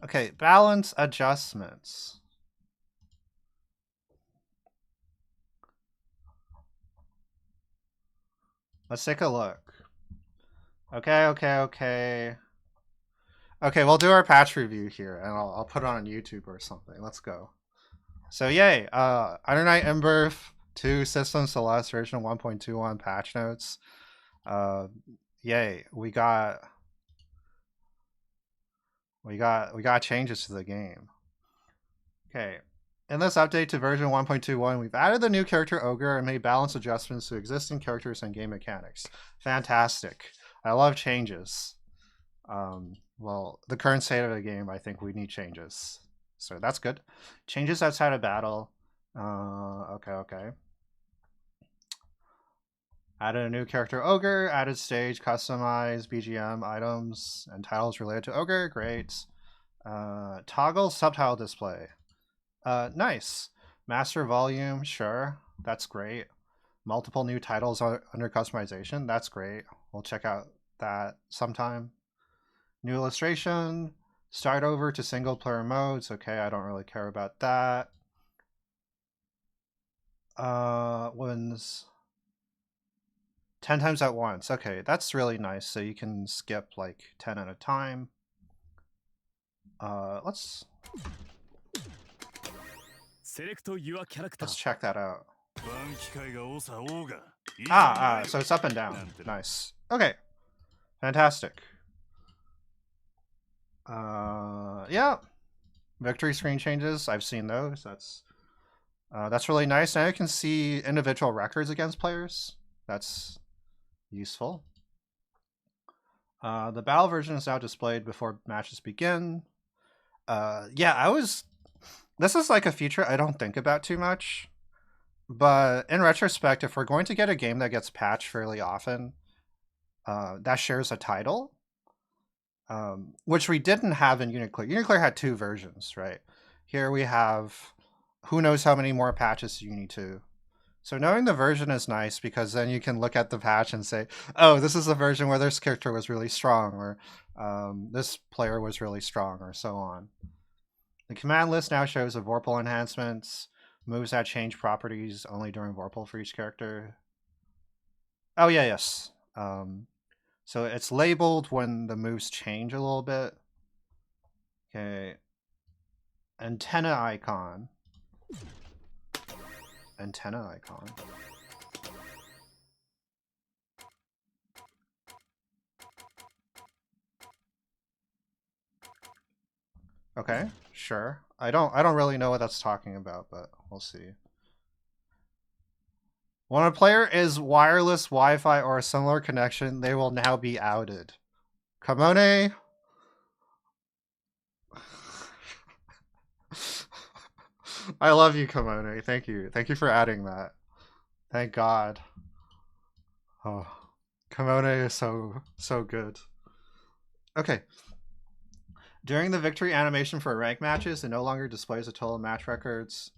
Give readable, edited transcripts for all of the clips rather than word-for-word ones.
Okay, balance adjustments. Let's take a look. Okay, we'll do our patch review here, and I'll put it on YouTube or something. Let's go. So yay, Iron Knight Ember 2 System Celeste version 1.21 patch notes. Yay, we got changes to the game. Okay. In this update to version 1.21, we've added the new character Ogre and made balance adjustments to existing characters and game mechanics. Fantastic. I love changes. Well, the current state of the game, I think we need changes. So that's good. Changes outside of battle. Okay. Added a new character Ogre, added stage, customized BGM, items, and titles related to Ogre. Great. Toggle subtitle display. Nice. Master volume, sure. That's great. Multiple new titles under customization. That's great. We'll check out that sometime. New illustration. Start over to single player modes. Okay, I don't really care about that. Wins 10 times at once. Okay, that's really nice. So you can skip like 10 at a time. Let's check that out. So it's up and down. Nice. Okay. Fantastic. Yeah. Victory screen changes. I've seen those. That's really nice. Now you can see individual records against players. That's useful. The battle version is now displayed before matches begin. This is like a feature I don't think about too much, but in retrospect, if we're going to get a game that gets patched fairly often, that shares a title, which we didn't have in Uniclear. Uniclear had 2 versions, right? Here we have who knows how many more patches to Uni2. So knowing the version is nice because then you can look at the patch and say, oh, this is the version where this character was really strong, or this player was really strong, or so on. The command list now shows the Vorpal enhancements, moves that change properties only during Vorpal for each character. Oh, yeah, yes. So it's labeled when the moves change a little bit. Okay. Antenna icon. Okay, sure. I don't really know what that's talking about, but we'll see. When a player is wireless, Wi-Fi, or a similar connection, they will now be outed. Kamone. I love you, Kamone. Thank you. Thank you for adding that. Thank God. Oh, Kamone is so good. Okay. During the victory animation for rank matches, it no longer displays the total match records,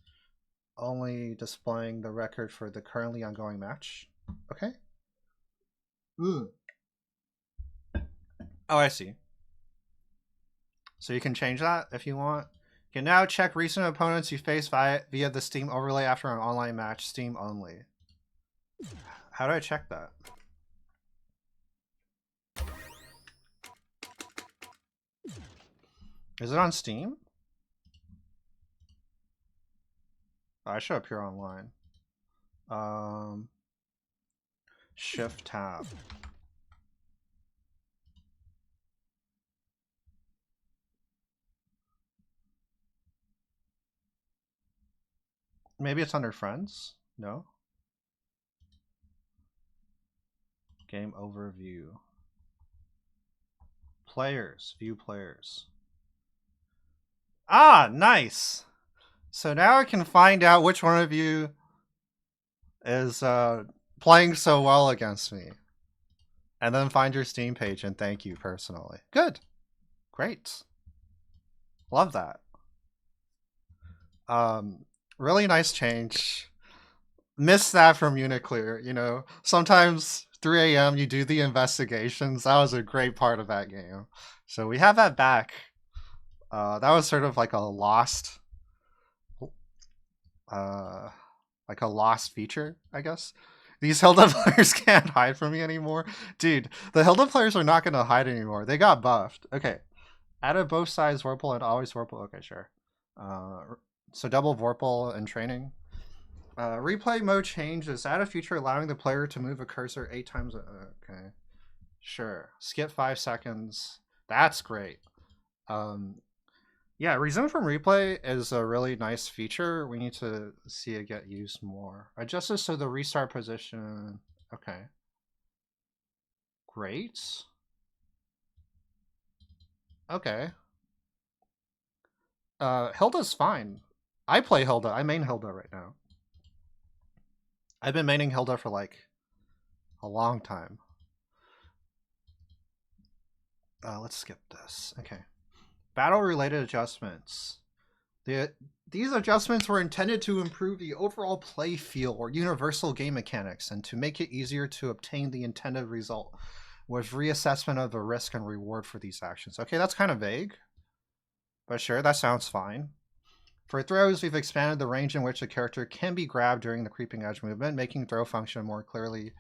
only displaying the record for the currently ongoing match. Okay. Oh, I see. So you can change that if you want. You can now check recent opponents you face via the Steam overlay after an online match, Steam only. How do I check that? Is it on Steam? Oh, I should appear online. Shift tab. Maybe it's under friends? No? Game overview. Players. View players. Ah, nice! So now I can find out which one of you is playing so well against me. And then find your Steam page and thank you personally. Good. Great. Love that. Really nice change. Missed that from Uniclear. You know, sometimes 3 a.m. you do the investigations. That was a great part of that game. So we have that back. That was sort of like a lost, like a lost feature, I guess. These Hilda players can't hide from me anymore. Dude, the Hilda players are not going to hide anymore. They got buffed. Okay. Added both sides Vorpal and always Vorpal. Okay, sure. So double Vorpal and training. Replay mode changes. Add a feature allowing the player to move a cursor 8 times. Okay. Sure. Skip 5 seconds. That's great. Yeah, resume from replay is a really nice feature. We need to see it get used more. Adjust this to the restart position. Okay. Great. Okay. Hilda's fine. I play Hilda. I main Hilda right now. I've been maining Hilda for like a long time. Let's skip this. Okay. Battle-related adjustments. These adjustments were intended to improve the overall play feel or universal game mechanics and to make it easier to obtain the intended result with reassessment of the risk and reward for these actions. Okay, that's kind of vague, but sure, that sounds fine. For throws, we've expanded the range in which a character can be grabbed during the creeping edge movement, making throw function more clearly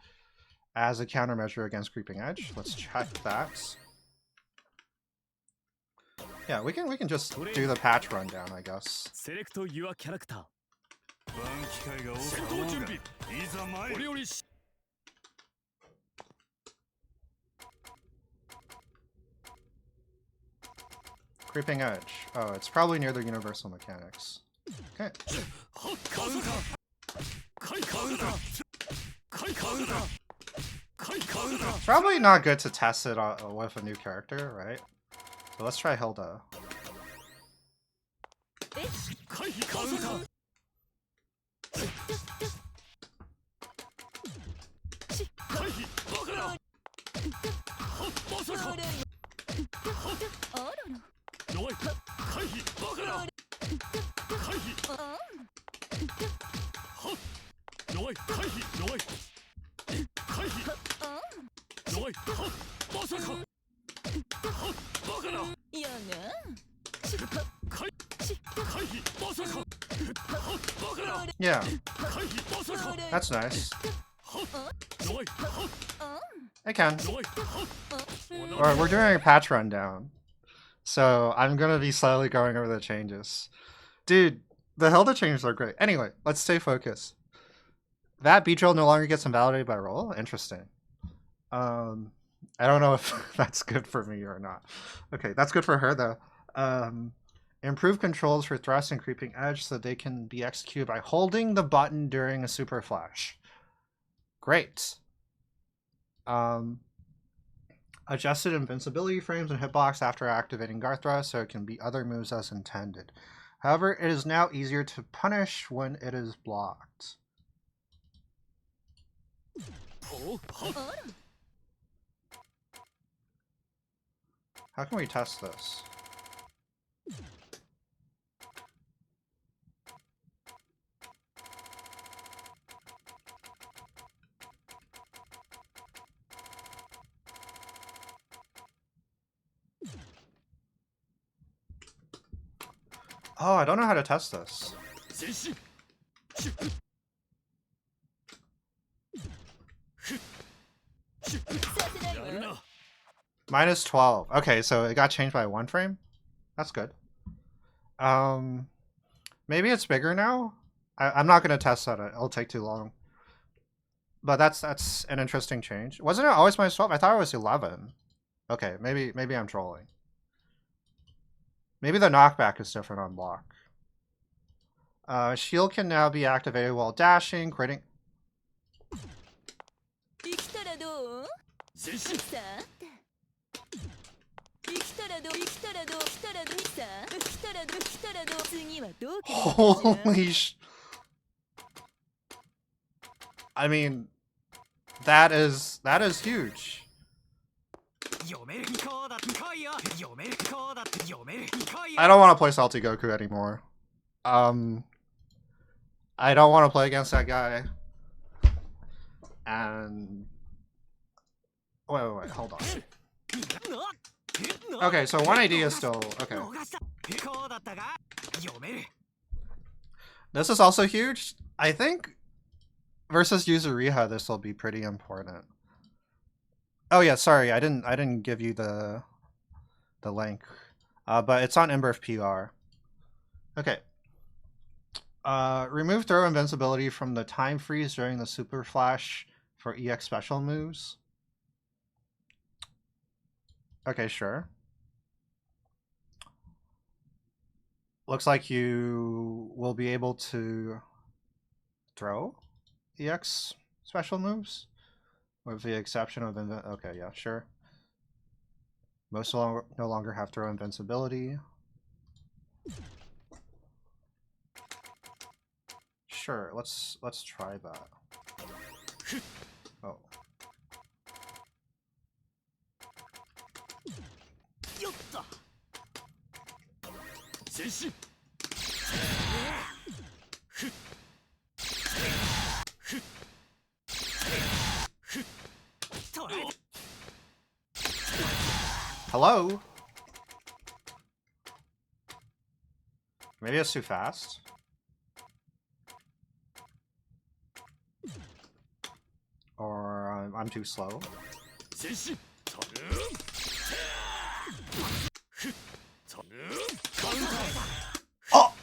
as a countermeasure against creeping edge. Let's check that. Yeah, we can just do the patch rundown, I guess. Creeping edge. Oh, it's probably near the universal mechanics. Okay. It's probably not good to test it with a new character, right? So let's try Hilda. Yeah, that's nice. I can. We're doing a patch rundown, so I'm gonna be slowly going over the changes. Dude, the Hilda changes are great. Anyway, let's stay focused. That beat drill no longer gets invalidated by roll? Interesting. I don't know if that's good for me or not. Okay, that's good for her though. Improve controls for thrust and creeping edge so they can be executed by holding the button during a super flash. Great. Adjusted invincibility frames and hitbox after activating guard thrust so it can beat other moves as intended. However, it is now easier to punish when it is blocked. How can we test this? Oh, I don't know how to test this. Minus 12. Okay, so it got changed by 1 frame? That's good. Maybe it's bigger now? I'm not going to test that. It'll take too long. But that's an interesting change. Wasn't it always minus 12? I thought it was 11. Okay, maybe I'm trolling. Maybe the knockback is different on block. Shield can now be activated while dashing, critting. Holy sh... I mean, that is huge. I don't want to play Salty Goku anymore. I don't want to play against that guy. And wait, hold on. Okay, so 1AD is still okay. This is also huge. I think versus Yuzuriha, this will be pretty important. Oh yeah, sorry, I didn't give you the link, but it's on Ember of PR. Okay. Remove throw invincibility from the time freeze during the super flash for EX special moves. Okay, sure. Looks like you will be able to throw EX special moves, with the exception of okay, yeah, sure. Most no longer have throw invincibility. Sure, let's try that. Oh. Hello? Maybe it's too fast. Or I'm too slow. Oh!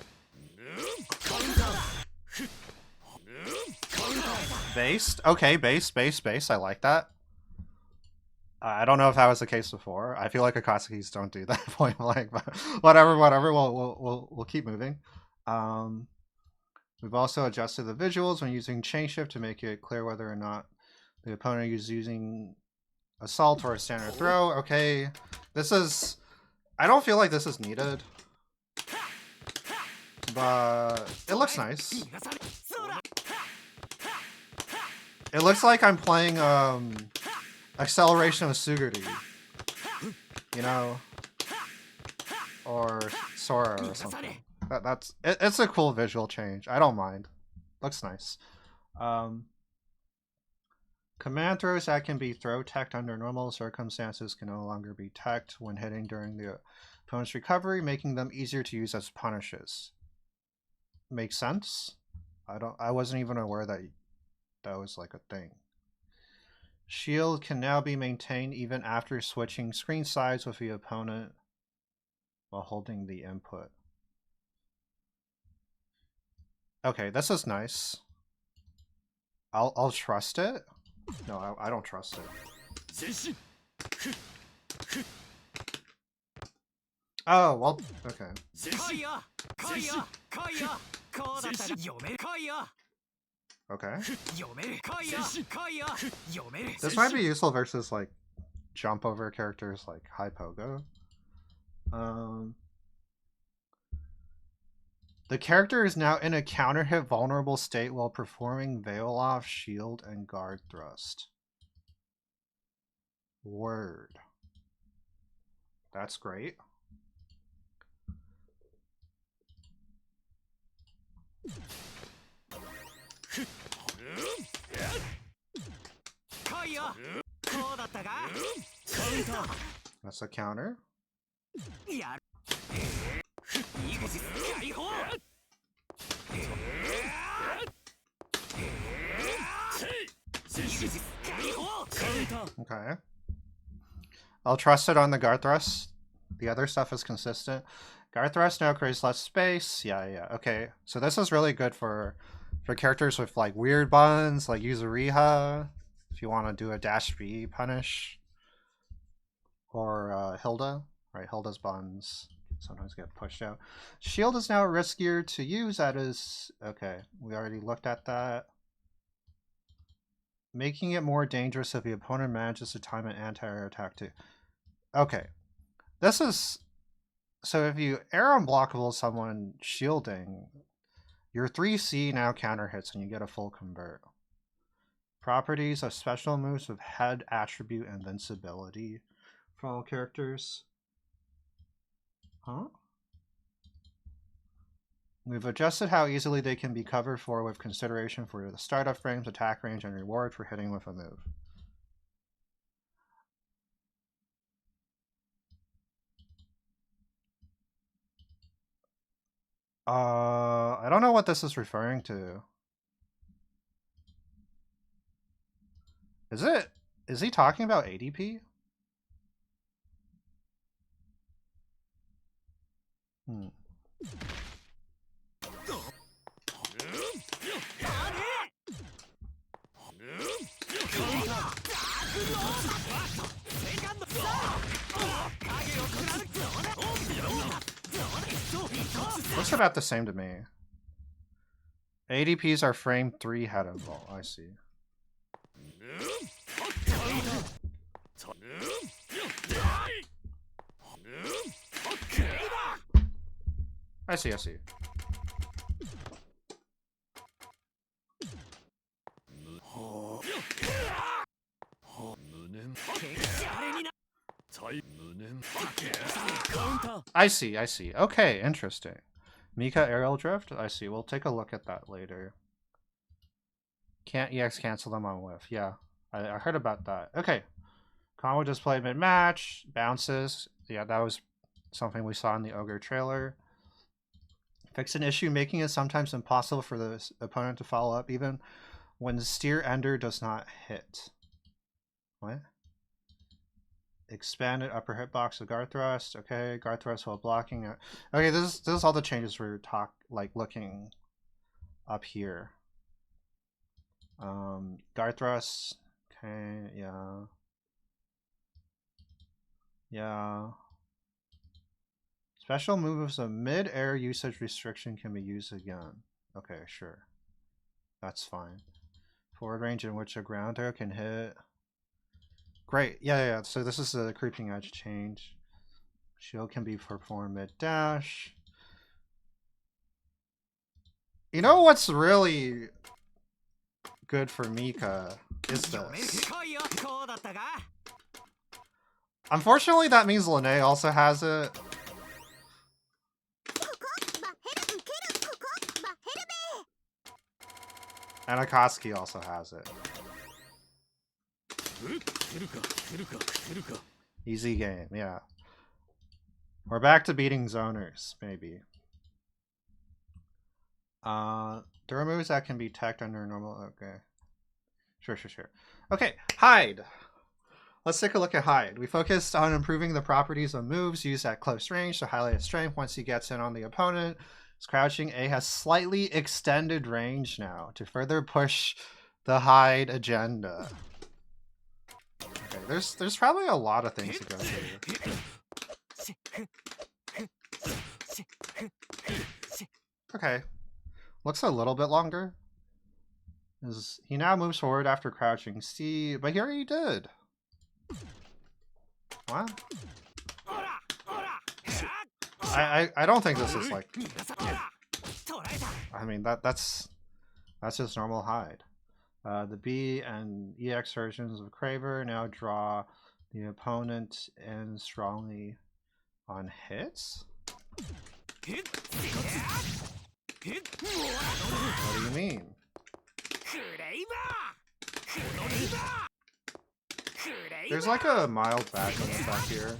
Based? Okay, base. I like that. I don't know if that was the case before. I feel like Akatsukis don't do that point blank, but whatever. We'll keep moving. We've also adjusted the visuals when using chain shift to make it clear whether or not the opponent is using assault or a standard throw. Okay, this is. I don't feel like this is needed, but it looks nice. It looks like I'm playing Acceleration of Suguri, you know, or Sora or something. It's a cool visual change. I don't mind. Looks nice. Command throws that can be throw teched under normal circumstances can no longer be teched when hitting during the opponent's recovery, making them easier to use as punishes. Makes sense. I wasn't even aware that was like a thing. Shield can now be maintained even after switching screen sides with the opponent while holding the input. Okay, this is nice. I'll trust it. No, I don't trust it. Oh, well, okay. Okay. This might be useful versus like jump over characters like High Pogo. The character is now in a counter hit vulnerable state while performing Veil Off, Shield, and Guard Thrust. Word. That's great. That's a counter. Okay. I'll trust it on the guard thrust. The other stuff is consistent. Guard thrust now creates less space. Yeah. Okay. So this is really good for characters with like weird buns, like Yuzuriha, if you want to do a dash B punish. Or Hilda. Right, Hilda's buns sometimes get pushed out. Shield is now riskier to use. That is okay. We already looked at that. Making it more dangerous if the opponent manages to time an anti-air attack too. Okay. This is so if you air unblockable someone shielding, your 3C now counter hits and you get a full convert. Properties of special moves with head attribute invincibility for all characters. Huh? We've adjusted how easily they can be covered for with consideration for the startup frames, attack range, and reward for hitting with a move. I don't know what this is referring to. Is he talking about ADP? Hmm. Looks about the same to me. ADPs are frame 3 head and ball. I see. I see, I see. I see, I see. Okay, interesting. Mika aerial drift? I see. We'll take a look at that later. Can't EX cancel them on whiff. Yeah, I heard about that. Okay. Combo display mid-match. Bounces. Yeah, that was something we saw in the Ogre trailer. Fix an issue, making it sometimes impossible for the opponent to follow up, even when the steer ender does not hit. What? Expanded upper hitbox of guard thrust. Okay, guard thrust while blocking. Okay, this is all the changes we're looking up here. Guard thrust. Okay, yeah. Yeah. Special moves of mid-air usage restriction can be used again. Okay, sure. That's fine. Forward range in which a ground arrow can hit. Great. Yeah. So this is the creeping edge change. Shield can be performed mid-dash. You know what's really good for Mika is this. Unfortunately, that means Lene also has it. And Akatsuki also has it. Easy game, yeah. We're back to beating zoners, maybe. There are moves that can be teched under normal. Okay. Sure. Okay, Hide. Let's take a look at Hide. We focused on improving the properties of moves used at close range to highlight its strength once he gets in on the opponent. His crouching A has slightly extended range now to further push the Hide agenda. Okay, there's probably a lot of things to go through. Okay. Looks a little bit longer. He now moves forward after crouching C, but here he did. What? I don't think this is like. I mean that's just normal Hide. The B and EX versions of Craver now draw the opponent in strongly on hits. What do you mean? There's like a mild vacuum effect here.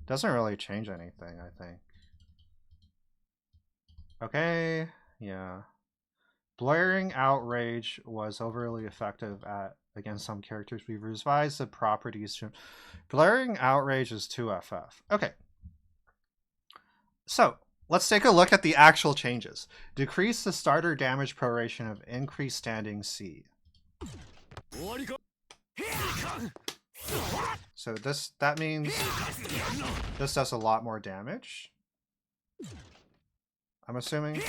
Doesn't really change anything, I think. Okay, yeah. Blaring Outrage was overly effective against some characters. We've revised the properties to... Blaring Outrage is 2FF. Okay. So, let's take a look at the actual changes. Decrease the starter damage proration of increased standing C. So that means this does a lot more damage. I'm assuming.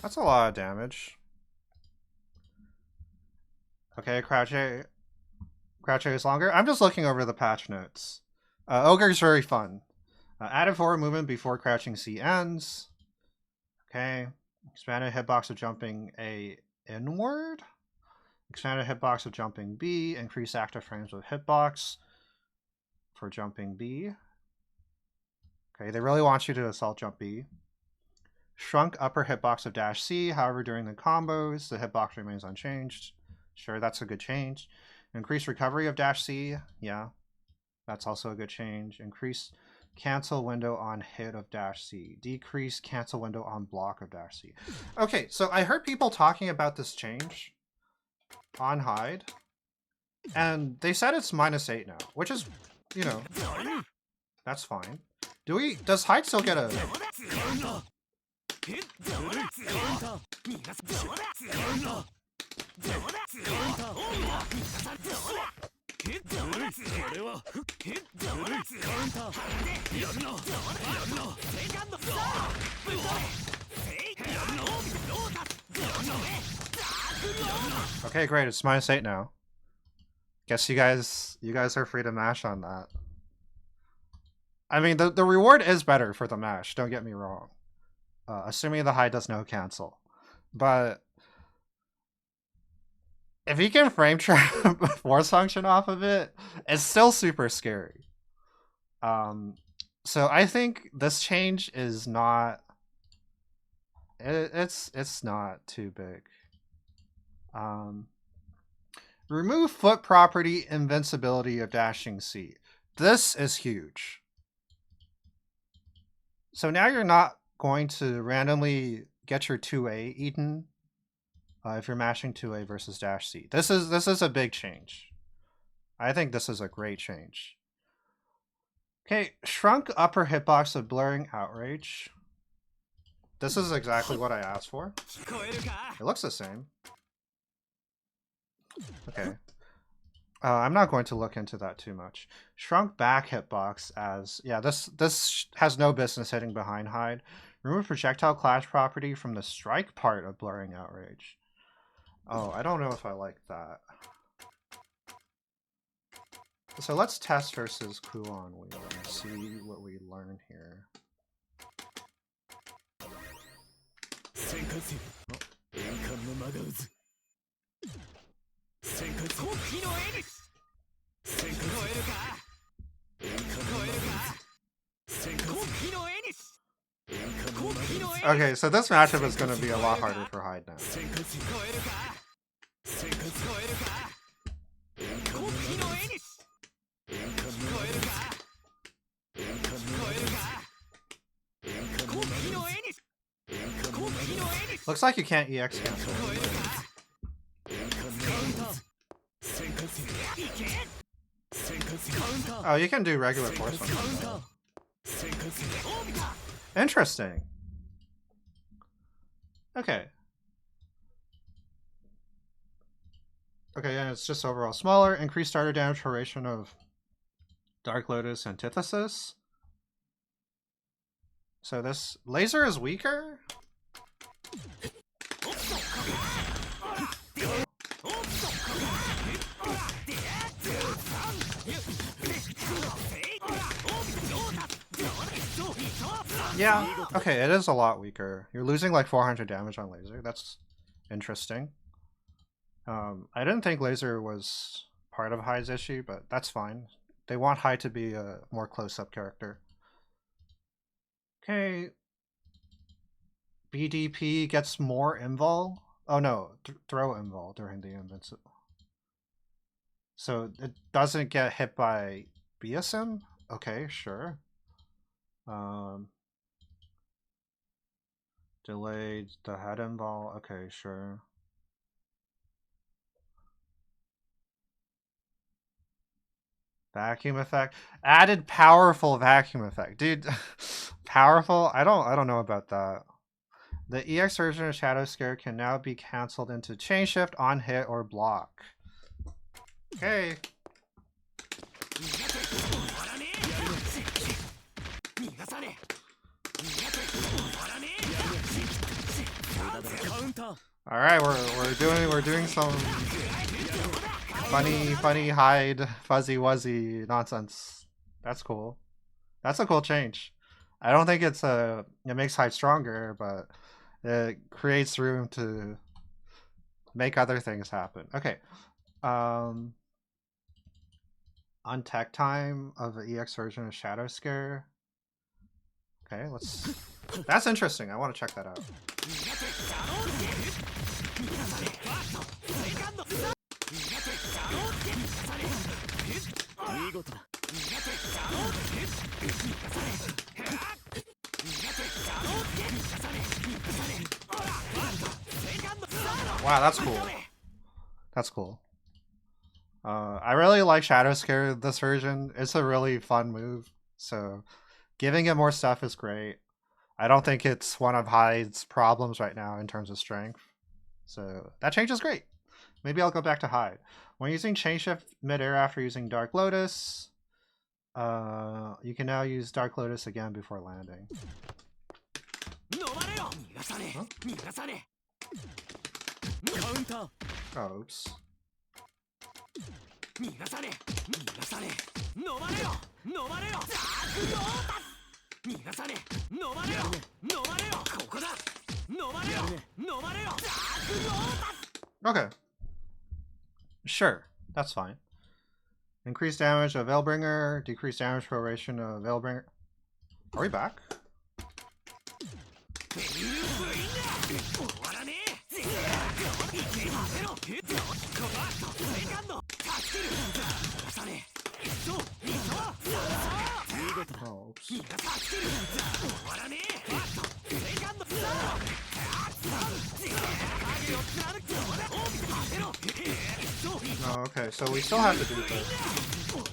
That's a lot of damage. Okay, Crouch A is longer. I'm just looking over the patch notes. Ogre is very fun. Added forward movement before crouching C ends. Okay. Expanded hitbox of jumping A inward. Expanded hitbox of jumping B. Increase active frames with hitbox for jumping B. Okay, they really want you to assault jump B. Shrunk upper hitbox of dash C. However, during the combos, the hitbox remains unchanged. Sure, that's a good change. Increase recovery of dash C. Yeah, that's also a good change. Increase cancel window on hit of dash C. Decrease cancel window on block of dash C. Okay, so I heard people talking about this change on hide, and they said it's -8 now, which is, you know, that's fine. Does hide still get a... Okay, great. It's -8 now. Guess you guys are free to mash on that. I mean, the reward is better for the mash. Don't get me wrong. Assuming the high does no cancel, but if you can frame trap force function off of it, it's still super scary. So I think this change is not. It's not too big. Remove foot property invincibility of dashing C. This is huge. So now you're not going to randomly get your 2A eaten if you're mashing 2A versus dash C. This is a big change. I think this is a great change. Okay, shrunk upper hitbox of blurring outrage. This is exactly what I asked for. It looks the same. Okay. I'm not going to look into that too much. Shrunk back hitbox as... Yeah, this has no business hitting behind hide. Remove projectile clash property from the strike part of blurring outrage. Oh, I don't know if I like that. So let's test versus Kuon wheel and see what we learn here. Okay, so this matchup is going to be a lot harder for Hyde now. Looks like you can't EX cancel. Oh, you can do regular force function. Interesting. Okay. Okay, and it's just overall smaller. Increased starter damage duration of Dark Lotus Antithesis. So this laser is weaker? Yeah, okay, it is a lot weaker. You're losing like 400 damage on laser. That's interesting. I didn't think laser was part of Hyde's issue, but that's fine. They want Hyde to be a more close-up character. Okay. BDP gets more invul. Oh no, throw invul during the invincible. So it doesn't get hit by BSM? Okay, sure. Delayed the head invul. Okay, sure. Vacuum effect. Added powerful vacuum effect. Dude, powerful? I don't know about that. The EX version of Shadow Scare can now be cancelled into chain shift on hit or block. Okay. All right, we're doing some funny Hyde fuzzy wuzzy nonsense. That's cool. That's a cool change. I don't think it makes Hyde stronger, but it creates room to make other things happen. Okay. On tech time of the EX version of Shadow Scare. Okay, let's... That's interesting. I want to check that out. Wow, that's cool. That's cool. I really like Shadow Scare this version. It's a really fun move. So giving it more stuff is great. I don't think it's one of Hyde's problems right now in terms of strength. So that change is great. Maybe I'll go back to Hyde. When using Chain Shift midair after using Dark Lotus, you can now use Dark Lotus again before landing. Huh? Oh, oops. Okay. Sure, that's fine. Increase damage of Veilbringer, decrease damage proration of Veilbringer. Are we back? Oh, oops. Oh, okay, so we still have to do this. Oh.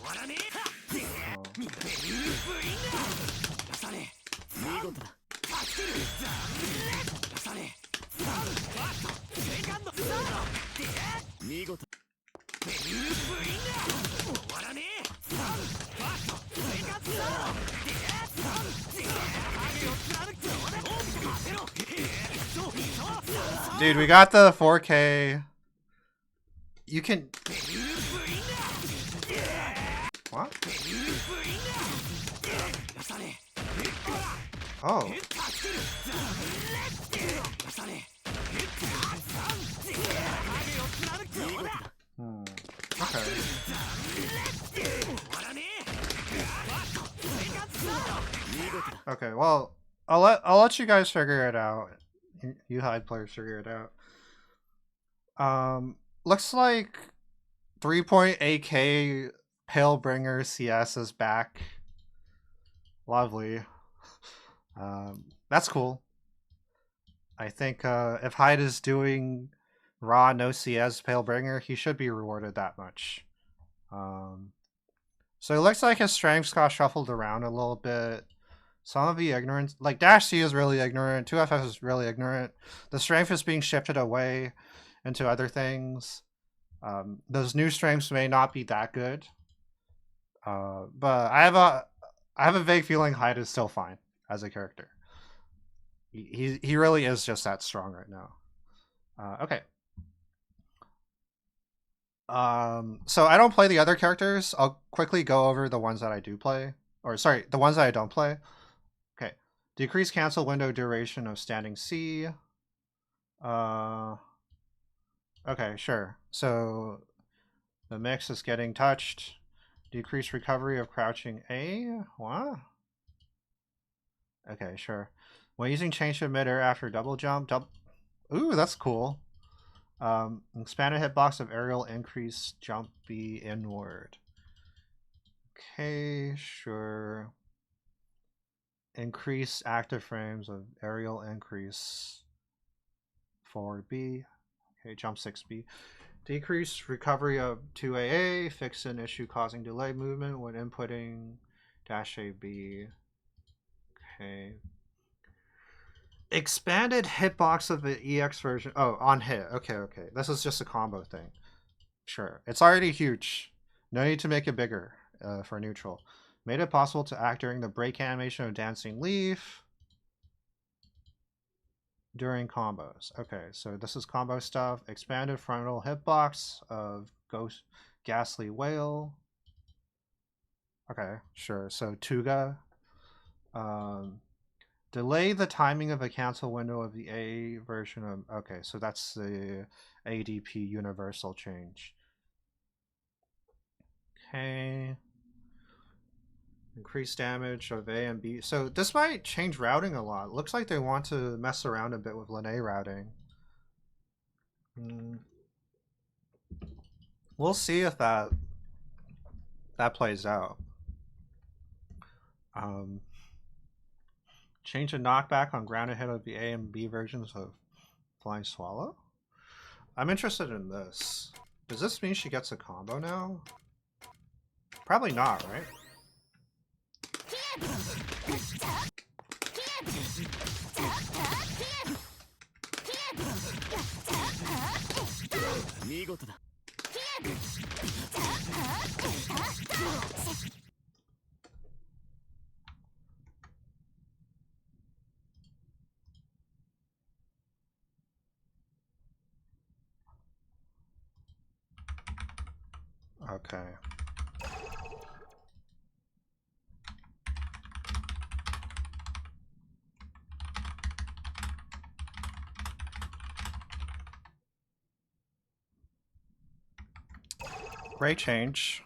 Dude, we got the 4K. You can... What? Oh. Okay. Okay, well, I'll let you guys figure it out. You Hyde players figure it out. Looks like 3.8K Palebringer CS is back. Lovely. That's cool. I think if Hyde is doing raw no CS Palebringer, he should be rewarded that much. So it looks like his strengths got shuffled around a little bit. Some of the ignorance, like Dash C is really ignorant, 2FF is really ignorant. The strength is being shifted away into other things. Those new strengths may not be that good. But I have a vague feeling Hyde is still fine as a character. He really is just that strong right now. Okay. So I don't play the other characters. I'll quickly go over the ones that I do play. Or sorry, the ones that I don't play. Okay. Decrease cancel window duration of standing C. Okay, sure. So the mix is getting touched. Decrease recovery of crouching A. What? Okay, sure. When using change emitter after double jump, ooh, that's cool. Expanded hitbox of aerial increase jump B inward. Okay, sure. Increase active frames of aerial increase 4B. Okay, jump 6B. Decrease recovery of 2AA. Fix an issue causing delay movement when inputting dash AB. Okay. Expanded hitbox of the EX version. Oh, on hit. Okay, okay. This is just a combo thing. Sure. It's already huge. No need to make it bigger for neutral. Made it possible to act during the break animation of Dancing Leaf during combos. Okay, so this is combo stuff. Expanded frontal hitbox of Ghost Ghastly Whale. Okay, sure. So Tuga. Delay the timing of a cancel window of the A version of... Okay, so that's the ADP universal change. Okay. Increase damage of A and B. So this might change routing a lot. Looks like they want to mess around a bit with Linné routing. We'll see if that that plays out. Change a knockback on grounded hit of the A and B versions of Flying Swallow. I'm interested in this. Does this mean she gets a combo now? Probably not, right? Okay. Great change.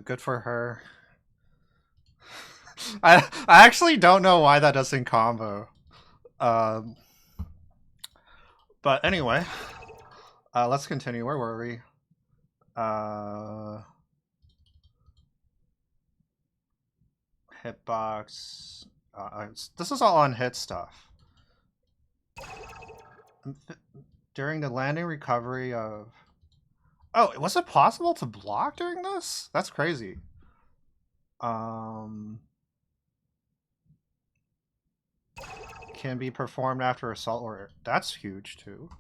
Good for her. I actually don't know why that doesn't combo. But anyway, let's continue. Where were we? Hitbox. This is all on hit stuff. During the landing recovery of... Oh, was it possible to block during this? That's crazy. Can be performed after assault or... That's huge, too.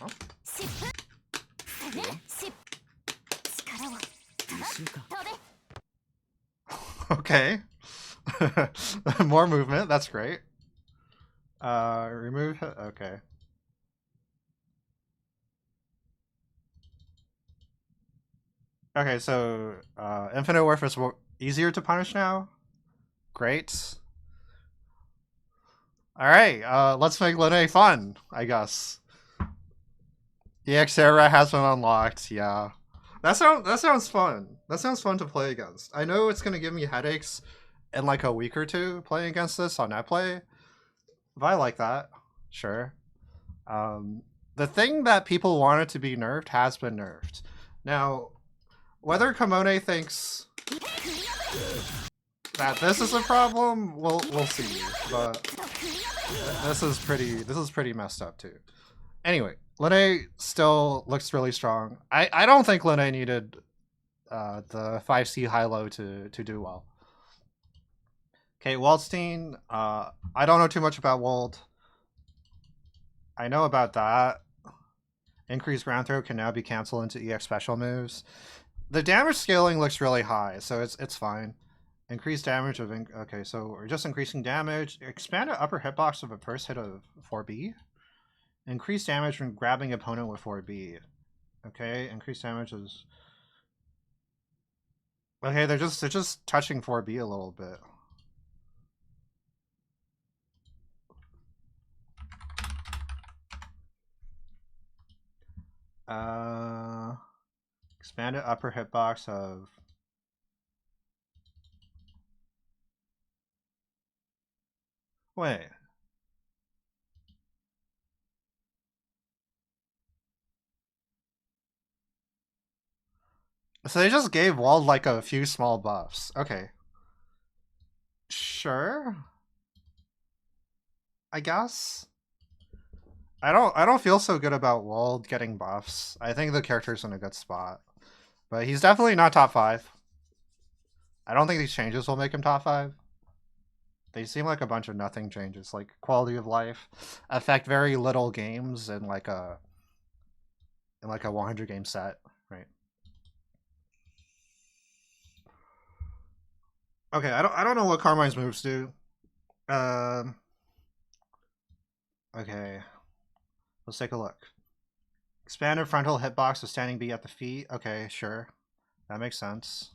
Oh. Okay. More movement, that's great. Remove... Okay. Okay, so Infinite Warfare is easier to punish now. Great. Alright, let's make Lene fun, I guess. EX era has been unlocked, yeah. That sounds fun. That sounds fun to play against. I know it's gonna give me headaches in like a week or two playing against this on netplay. But I like that. Sure. The thing that people wanted to be nerfed has been nerfed. Now, whether Kamone thinks that this is a problem, we'll see. But this is pretty messed up too. Anyway, Lene still looks really strong. I don't think Lene needed the 5C high-low to do well. Okay, Waldstein. I don't know too much about Wald. I know about that. Increased ground throw can now be canceled into EX special moves. The damage scaling looks really high, so it's fine. Increased damage of... Okay, so we're just increasing damage. Expanded upper hitbox of a first hit of 4B. Increased damage from grabbing opponent with 4B. Okay, increased damage is... Okay, they're just touching 4B a little bit. Expanded upper hitbox of... Wait. So they just gave Wald like a few small buffs. Okay. Sure. I guess. I don't feel so good about Wald getting buffs. I think the character's in a good spot. But he's definitely not top 5. I don't think these changes will make him top 5. They seem like a bunch of nothing changes, like quality of life, affect very little games in like a 100 game set, right? Okay, I don't know what Carmine's moves do. Okay, let's take a look. Expanded frontal hitbox with standing B at the feet. Okay, sure, that makes sense.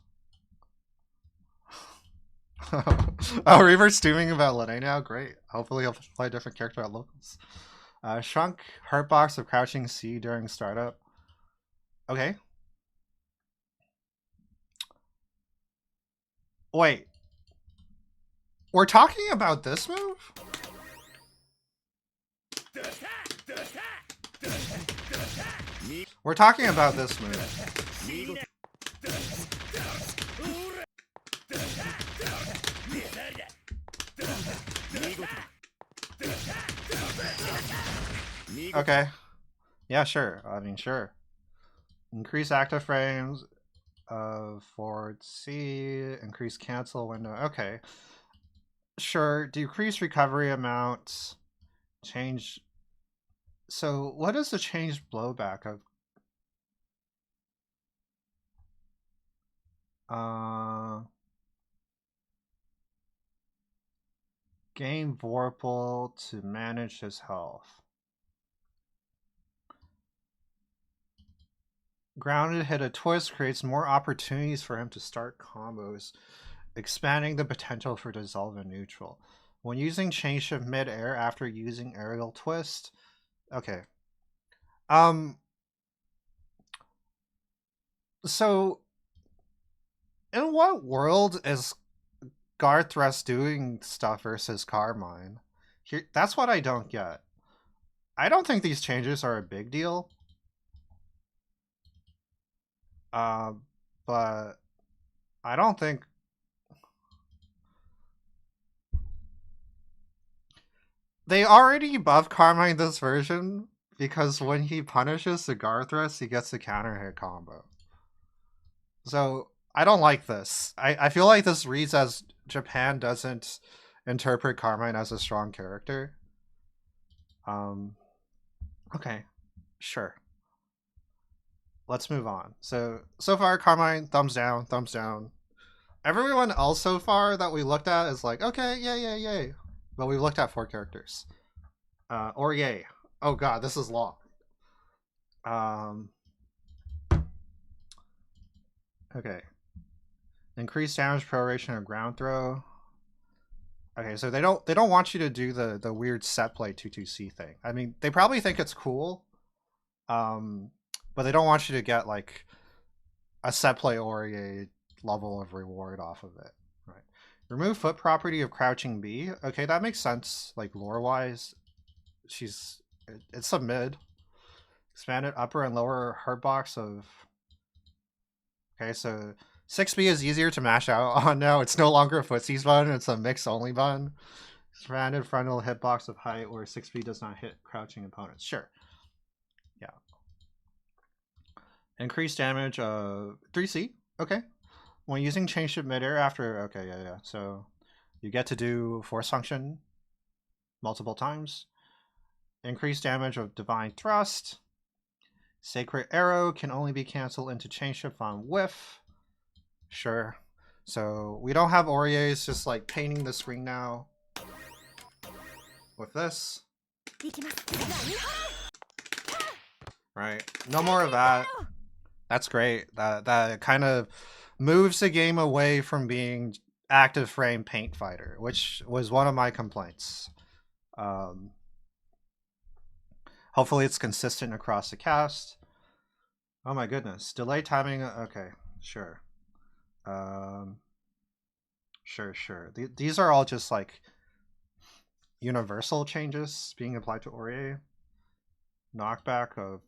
Oh, Reaver's streaming about Lene now? Great. Hopefully he'll play a different character at locals. Shrunk hurtbox of crouching C during startup. Okay. Wait. We're talking about this move? We're talking about this move. Okay. Yeah, sure. I mean, sure. Increase active frames of forward C. Increase cancel window. Okay. Sure. Decrease recovery amounts. Change. So, what is the change blowback of? Gain Vorpal to manage his health. Grounded hit a twist creates more opportunities for him to start combos, expanding the potential for dissolve in neutral. When using change shift mid-air after using aerial twist. Okay. So in what world is Garthrust doing stuff versus Carmine? Here, that's what I don't get. I don't think these changes are a big deal. But I don't think they already buff Carmine this version because when he punishes the Garthrust, he gets a counter hit combo. So I don't like this. I feel like this reads as Japan doesn't interpret Carmine as a strong character. Okay, sure. Let's move on. So far, Carmine, thumbs down, thumbs down. Everyone else so far that we looked at is like, okay, yay. But we've looked at 4 characters. Or yay. Oh god, this is long. Okay. Increased damage proration of ground throw. Okay, so they don't want you to do the weird set play 2-2C thing. I mean, they probably think it's cool. But they don't want you to get like a set play or a level of reward off of it. Right. Remove foot property of crouching B. Okay, that makes sense, like lore wise. It's a mid. Expanded upper and lower hurt box of. Okay, so 6B is easier to mash out on now. It's no longer a footsies button, it's a mix only button. Expanded frontal hitbox of height where 6B does not hit crouching opponents. Sure. Yeah. Increased damage of 3C. Okay. When using change shift midair after. Okay, yeah. So you get to do force function multiple times. Increased damage of divine thrust. Sacred arrow can only be canceled into change shift on whiff. Sure. So we don't have Aurier's just like painting the screen now with this. Right. No more of that. That's great. That kind of moves the game away from being active frame paint fighter, which was one of my complaints. Hopefully it's consistent across the cast. Oh my goodness. Delay timing. Okay, sure. Sure. These are all just like universal changes being applied to Aurier. Knockback of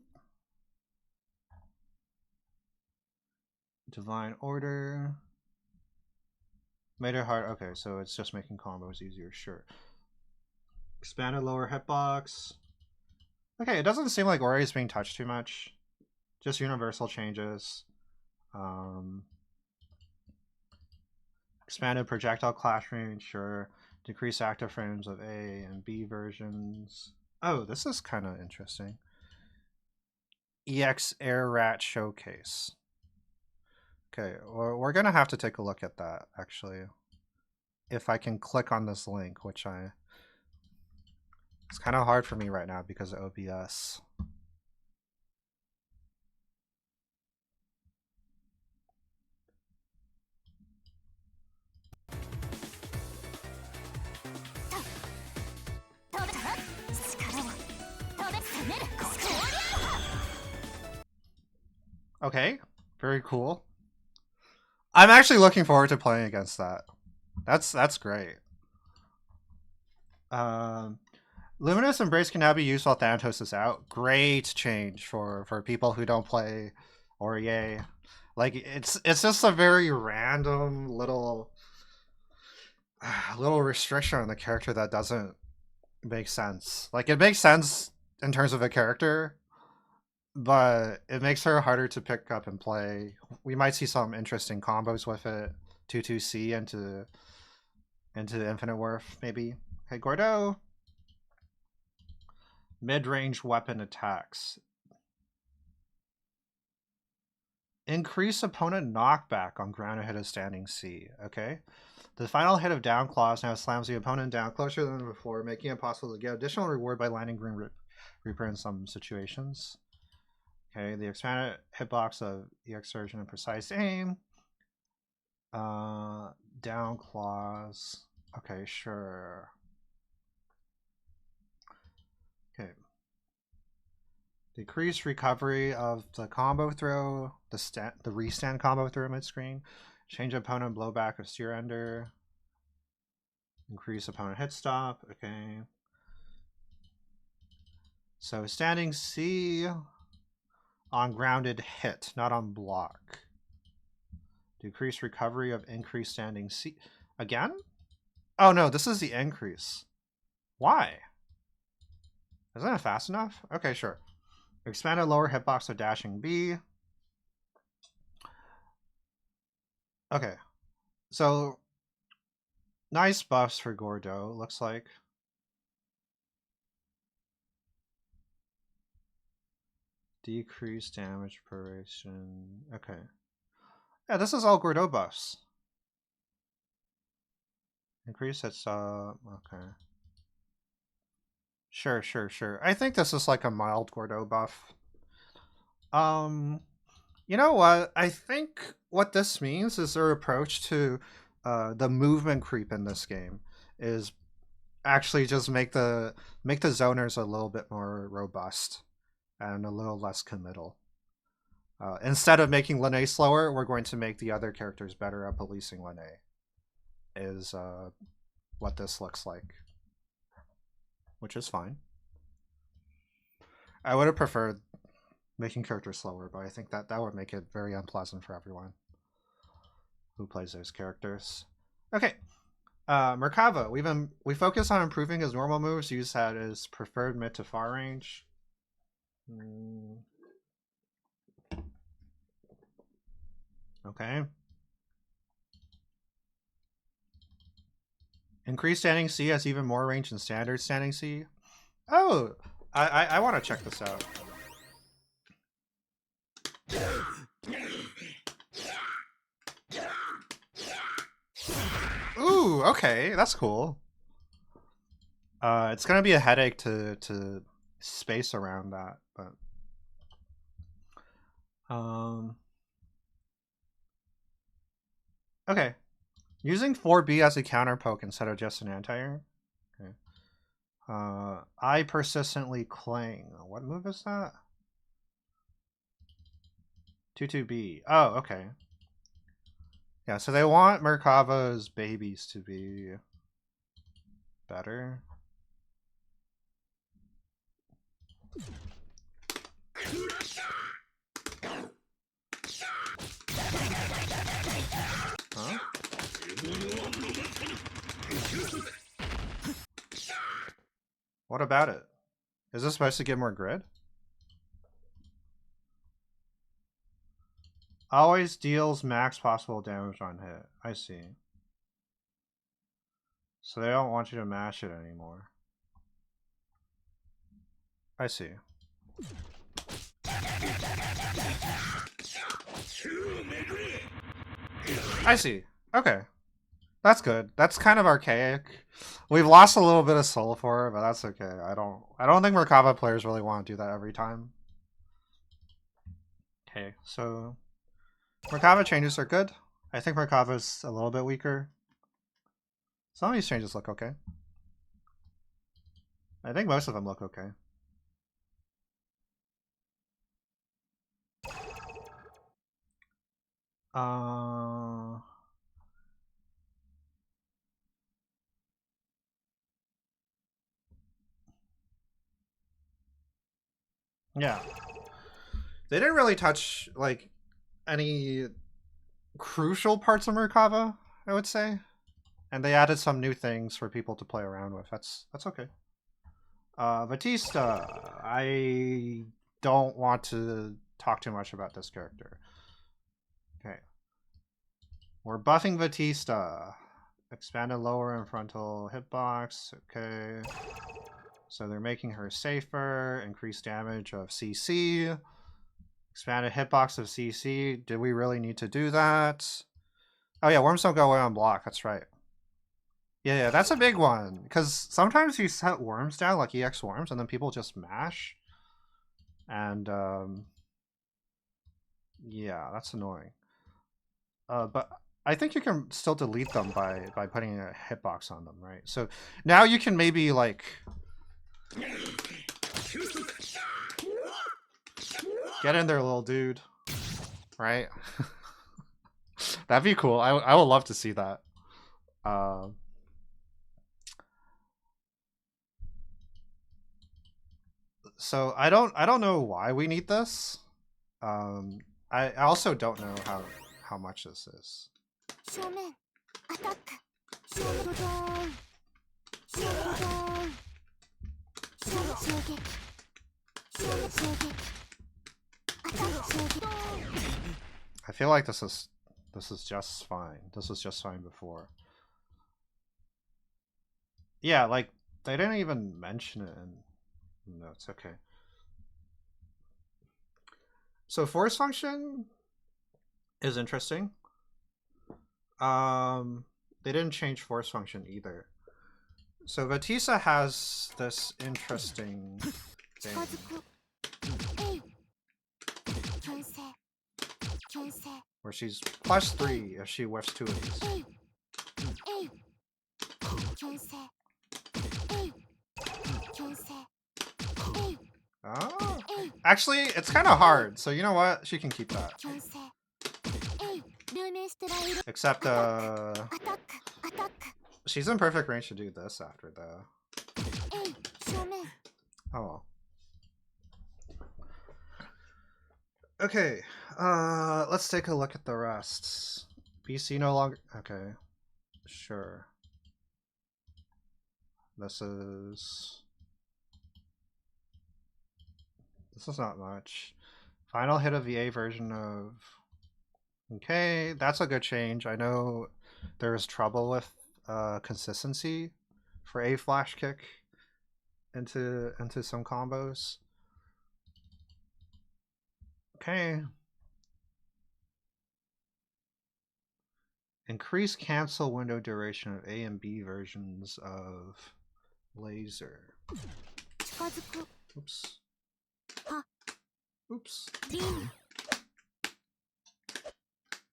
Divine Order. Made it hard. Okay, so it's just making combos easier. Sure. Expanded lower hitbox. Okay, it doesn't seem like Ori is being touched too much. Just universal changes. Expanded projectile clash range. Sure. Decrease active frames of A and B versions. Oh, this is kind of interesting. EX Air Rat Showcase. Okay, we're gonna have to take a look at that actually. If I can click on this link, which it's kind of hard for me right now because of OBS. Okay, very cool. I'm actually looking forward to playing against that. That's great. Luminous Embrace can now be used while Thanatos is out. Great change for people who don't play Aurier. Like it's just a very random little restriction on the character that doesn't make sense. Like it makes sense in terms of a character, but it makes her harder to pick up and play. We might see some interesting combos with it. 2-2C into Infinite Worth, maybe. Okay, Gordo. Mid-range weapon attacks. Increase opponent knockback on ground hit of standing C. Okay. The final hit of down claws now slams the opponent down closer than before, making it possible to get additional reward by landing Green Reaper in some situations. Okay, the expanded hitbox of EX Surgeon and Precise Aim. Down claws. Okay, sure. Okay. Decrease recovery of the combo throw, the restand combo throw mid-screen. Change opponent blowback of steer ender. Increase opponent hit stop. Okay. So standing C on grounded hit, not on block. Decrease recovery of increased standing C. Again? Oh no, this is the increase. Why? Isn't it fast enough? Okay, sure. Expanded lower hitbox of dashing B. Okay. So, nice buffs for Gordo, looks like. Decrease damage duration. Okay. Yeah, this is all Gordo buffs. Increase its okay. Sure. I think this is like a mild Gordo buff. You know what? I think what this means is their approach to the movement creep in this game is actually just make the zoners a little bit more robust and a little less committal. Instead of making Lene slower, we're going to make the other characters better at policing Lene. Is what this looks like, which is fine. I would have preferred making characters slower, but I think that would make it very unpleasant for everyone who plays those characters. Okay, Merkava. We focus on improving his normal moves. Use that as preferred mid to far range. Okay. Increased standing C has even more range than standard standing C. Oh, I want to check this out. Ooh, okay, that's cool. It's gonna be a headache to space around that, but okay. Using 4B as a counter poke instead of just an anti-air. Okay. I persistently cling. What move is that? 2-2B. Oh, okay. Yeah, so they want Merkava's babies to be better. Huh? What about it? Is this supposed to get more grid? Always deals max possible damage on hit. I see. So they don't want you to mash it anymore. I see. I see. Okay. That's good. That's kind of archaic. We've lost a little bit of soul for it, but that's okay. I don't think Merkava players really want to do that every time. Okay, so Merkava changes are good. I think Merkava's a little bit weaker. Some of these changes look okay. I think most of them look okay. Yeah. They didn't really touch, like, any crucial parts of Merkava, I would say. And they added some new things for people to play around with. That's okay. Vatista. I don't want to talk too much about this character. Okay. We're buffing Vatista. Expanded lower and frontal hitbox. Okay. So they're making her safer. Increased damage of CC. Expanded hitbox of CC. Did we really need to do that? Oh yeah, worms don't go away on block. That's right. Yeah, that's a big one. Because sometimes you set worms down, like EX worms, and then people just mash. And, yeah, that's annoying. But I think you can still delete them by putting a hitbox on them, right? So now you can maybe, like... Get in there, little dude. Right? That'd be cool. I would love to see that. So I don't know why we need this. I also don't know how much this is. I feel like this is just fine. This was just fine before. Yeah, like they didn't even mention it in notes. Okay. So force function is interesting. They didn't change force function either. So Vatista has this interesting thing. Where she's +3 if she whiffs 2 of these. Oh. Actually, it's kind of hard, so you know what? She can keep that. Except, she's in perfect range to do this after, though. Oh well. Okay, let's take a look at the rest. BC no longer... Okay, sure. This is not much. Final hit of VA version of... Okay, that's a good change. I know there was trouble with consistency for a flash kick into some combos. Okay. Increase cancel window duration of A and B versions of laser. Oops. Oops.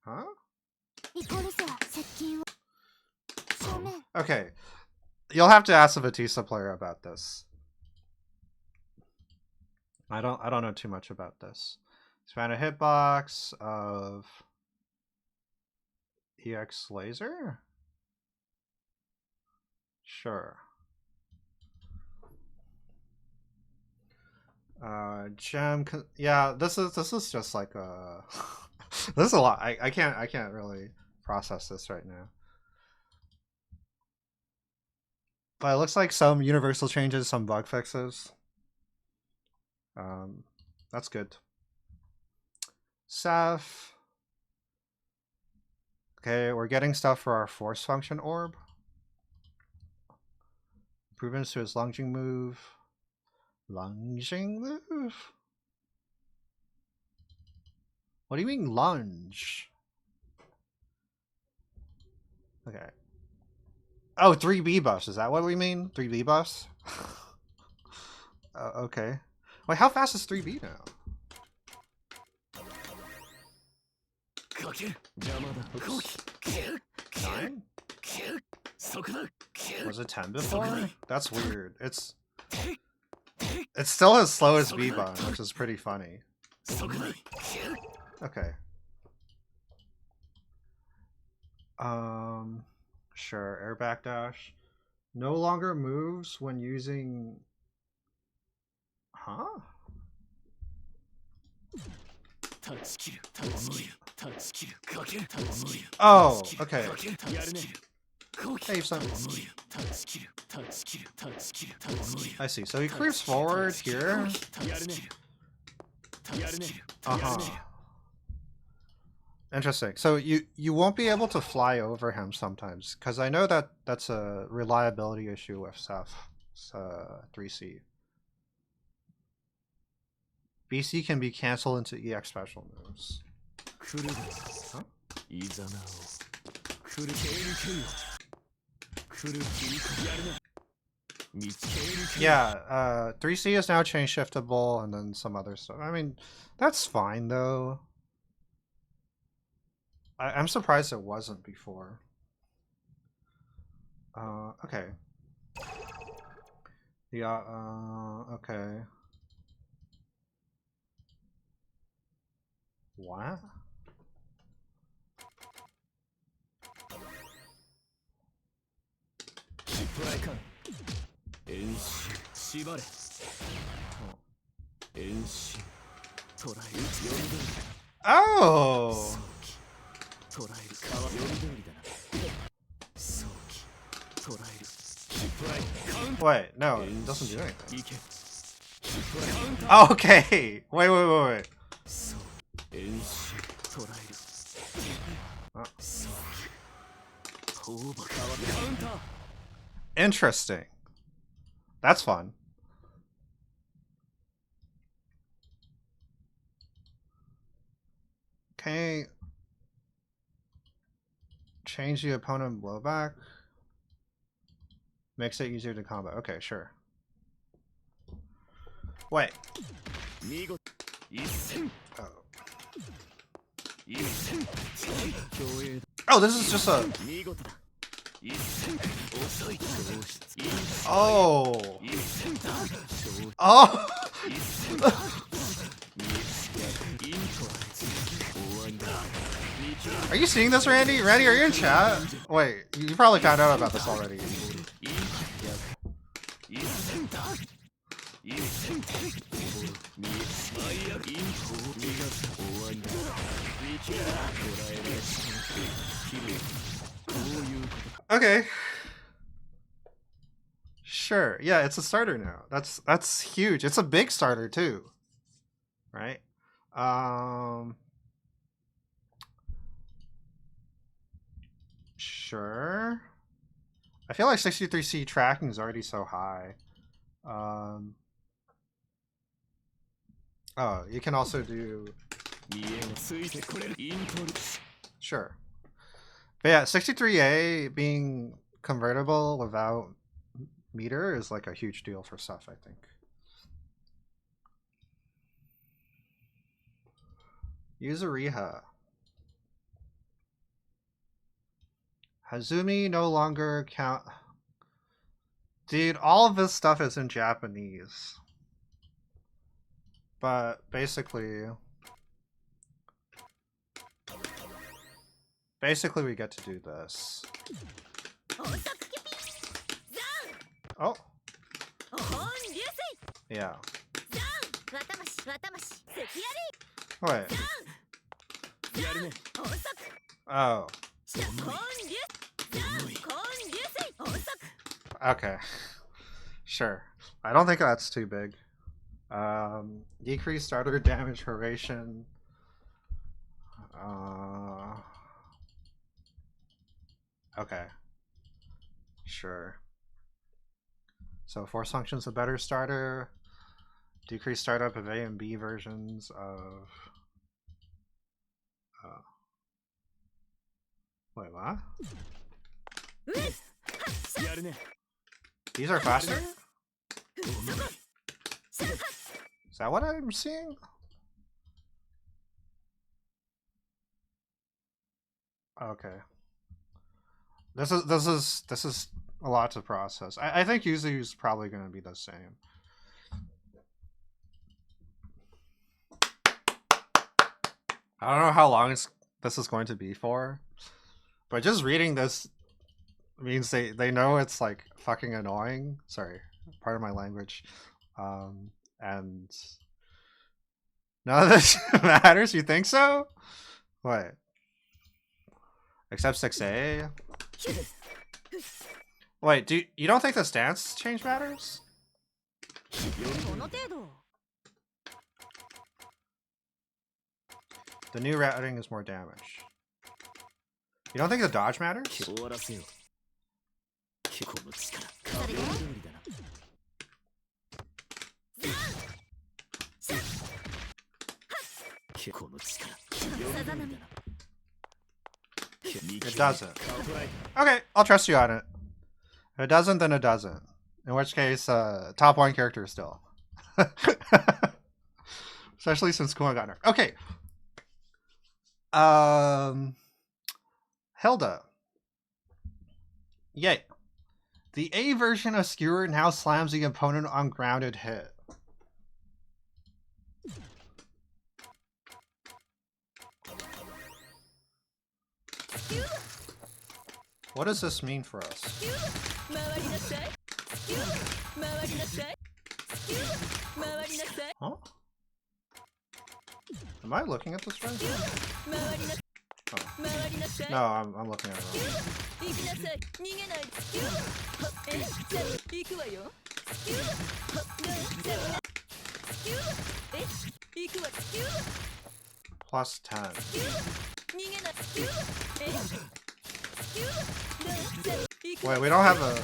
Huh? Okay. You'll have to ask the Vatista player about this. I don't know too much about this. Expand a hitbox of EX laser? Sure. Gem. Yeah, this is just like a. This is a lot. I can't really process this right now. But it looks like some universal changes, some bug fixes. That's good. Seth. Okay, we're getting stuff for our force function orb. Improvements to his lunging move. Lunging move? What do you mean lunge? Okay. Oh, 3B buffs. Is that what we mean? 3B buffs? Okay. Wait, how fast is 3B now? Oops. 9? Was it 10 before? That's weird. It's still as slow as B-Bun, which is pretty funny. Okay. Sure, air backdash. No longer moves when using... Huh? Oh, okay. Hey, son. I see. So he creeps forward here. Interesting. So you won't be able to fly over him sometimes, because I know that that's a reliability issue with stuff. 3C. BC can be cancelled into EX special moves. Huh? Yeah, 3C is now chain shiftable, and then some other stuff. I mean, that's fine though. I'm surprised it wasn't before. Okay. Yeah, okay. What? Oh! Wait, no, it doesn't do anything. Okay! Wait. Oh. Interesting. That's fun. Okay. Change the opponent blowback. Makes it easier to combat. Okay, sure. Wait. Oh, this is just a... Oh. Oh. Are you seeing this, Randy? Randy, are you in chat? Wait, you probably found out about this already. Okay. Sure. Yeah, it's a starter now. That's huge. It's a big starter too. Right? Sure. I feel like 63C tracking is already so high. Oh, you can also do... Sure. But yeah, 63A being convertible without meter is like a huge deal for stuff, I think. Use a Riha. Hazumi no longer count... Dude, all of this stuff is in Japanese. But basically we get to do this. Oh. Yeah. Wait. Oh. Okay. Sure. I don't think that's too big. Decrease starter damage duration. Okay. Sure. So force function's a better starter. Decrease startup of A and B versions of... Wait, what? These are faster? Is that what I'm seeing? Okay. This is a lot to process. I think Yuzu is probably going to be the same. I don't know how long this is going to be for, but just reading this means they know it's like fucking annoying. Sorry, part of my language. And None of this matters? You think so? What? Except 6A? Wait, you don't think the stance change matters? The new routing is more damage. You don't think the dodge matters? It doesn't. Okay, I'll trust you on it. If it doesn't, then it doesn't. In which case, top 1 character still. Especially since Kuma got nerfed. Okay. Hilda. Yay. The A version of Skewer now slams the opponent on grounded hit. What does this mean for us? Huh? Am I looking at this right? Oh. No, I'm looking at it wrong. Plus 10. Wait, we don't have a...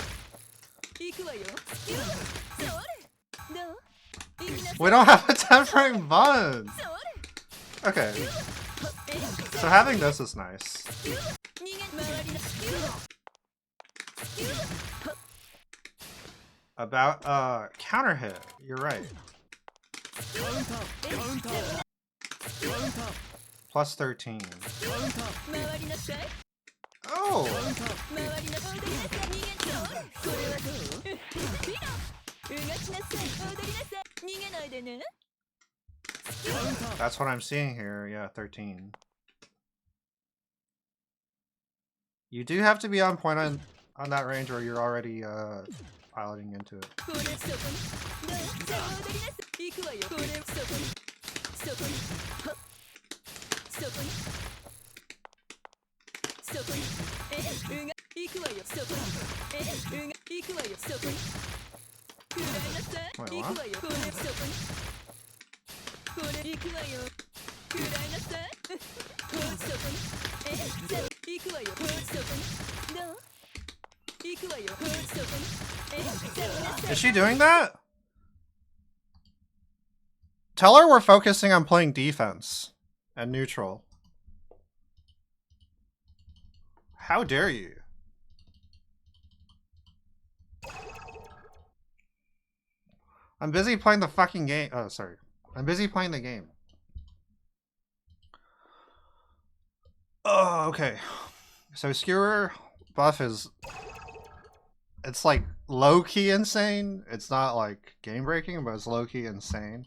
We don't have a tempering bond! Okay. So having this is nice. About, counter hit. You're right. Plus 13. Oh! That's what I'm seeing here. Yeah, 13. You do have to be on point on that range or you're already piloting into it. Wait, what? Is she doing that? Tell her we're focusing on playing defense and neutral. How dare you? I'm busy playing the fucking game. Oh, sorry. I'm busy playing the game. Oh, okay. So Skewer buff is... It's like low-key insane. It's not like game-breaking, but it's low-key insane.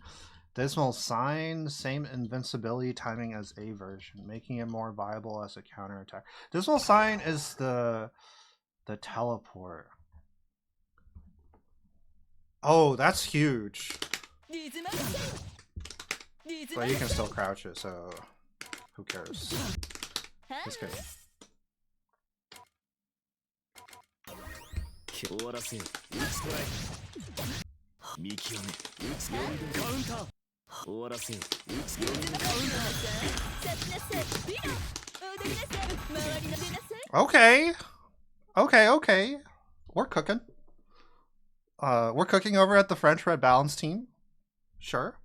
Dismal Sign, same invincibility timing as A version, making it more viable as a counterattack. Dismal Sign is the teleport. Oh, that's huge. But you can still crouch it, so who cares? Just kidding. Okay. Okay. We're cooking. We're cooking over at the French Red Balance team. Sure.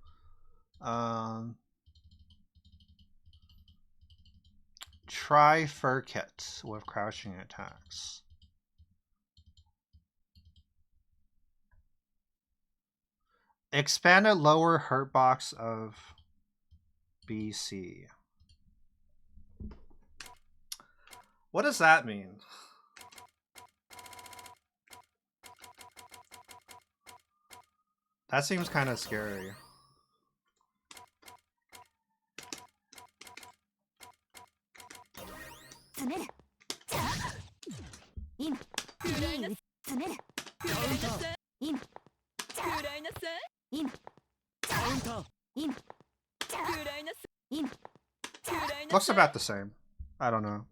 Try Fur Kit with crouching attacks. Expanded lower hurt box of BC. What does that mean? That seems kind of scary. Looks about the same. I don't know.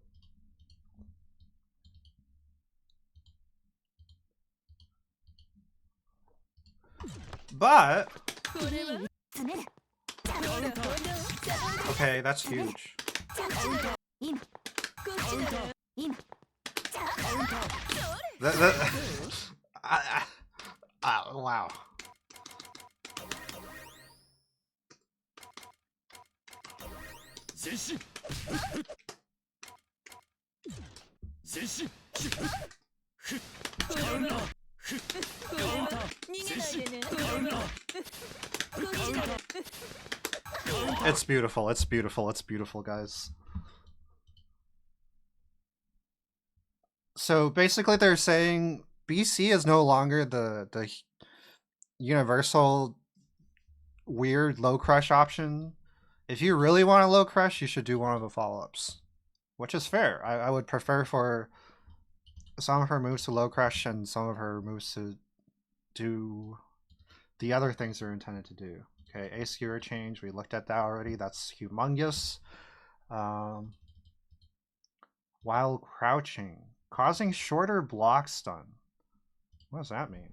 But okay, that's huge. Wow. It's beautiful, it's beautiful, it's beautiful, guys. So basically they're saying BC is no longer the universal weird low crush option. If you really want a low crush, you should do one of the follow-ups, which is fair. I would prefer for some of her moves to low crush and some of her moves to do the other things they're intended to do. Okay, a skewer change, we looked at that already. That's humongous. While crouching, causing shorter block stun. What does that mean?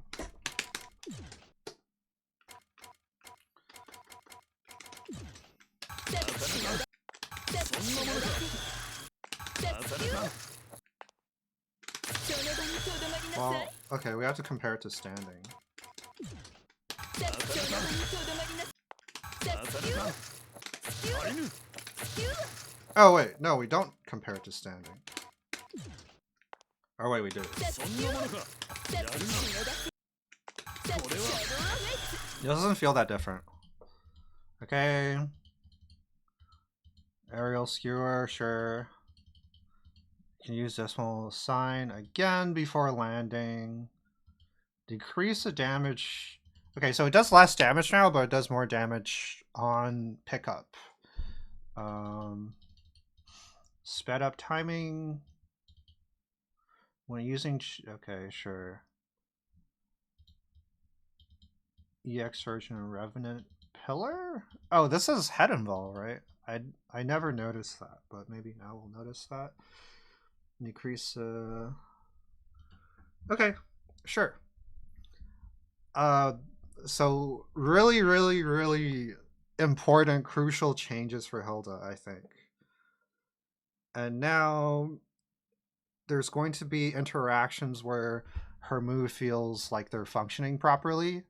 Well, okay, we have to compare it to standing. Oh wait, no, we don't compare it to standing. Oh wait, we do. It doesn't feel that different. Okay. Aerial skewer, sure. You can use decimal sign again before landing. Decrease the damage. Okay, so it does less damage now, but it does more damage on pickup. Sped up timing when using. Okay, sure. EX version of Revenant Pillar? Oh, this is head involved, right? I never noticed that, but maybe now we'll notice that. Decrease. Okay, sure. So really important, crucial changes for Hilda, I think. And now there's going to be interactions where her move feels like they're functioning properly,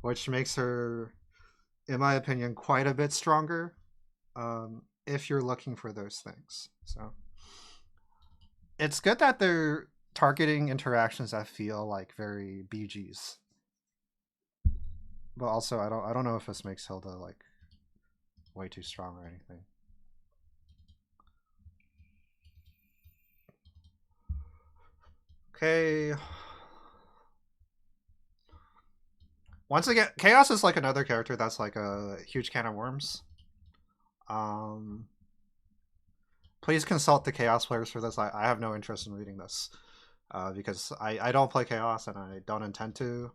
which makes her, in my opinion, quite a bit stronger. If you're looking for those things, so it's good that they're targeting interactions that feel like very BGs. But also, I don't know if this makes Hilda like way too strong or anything. Okay. Once again, Chaos is like another character that's like a huge can of worms. Please consult the Chaos players for this. I have no interest in reading this because I don't play Chaos and I don't intend to.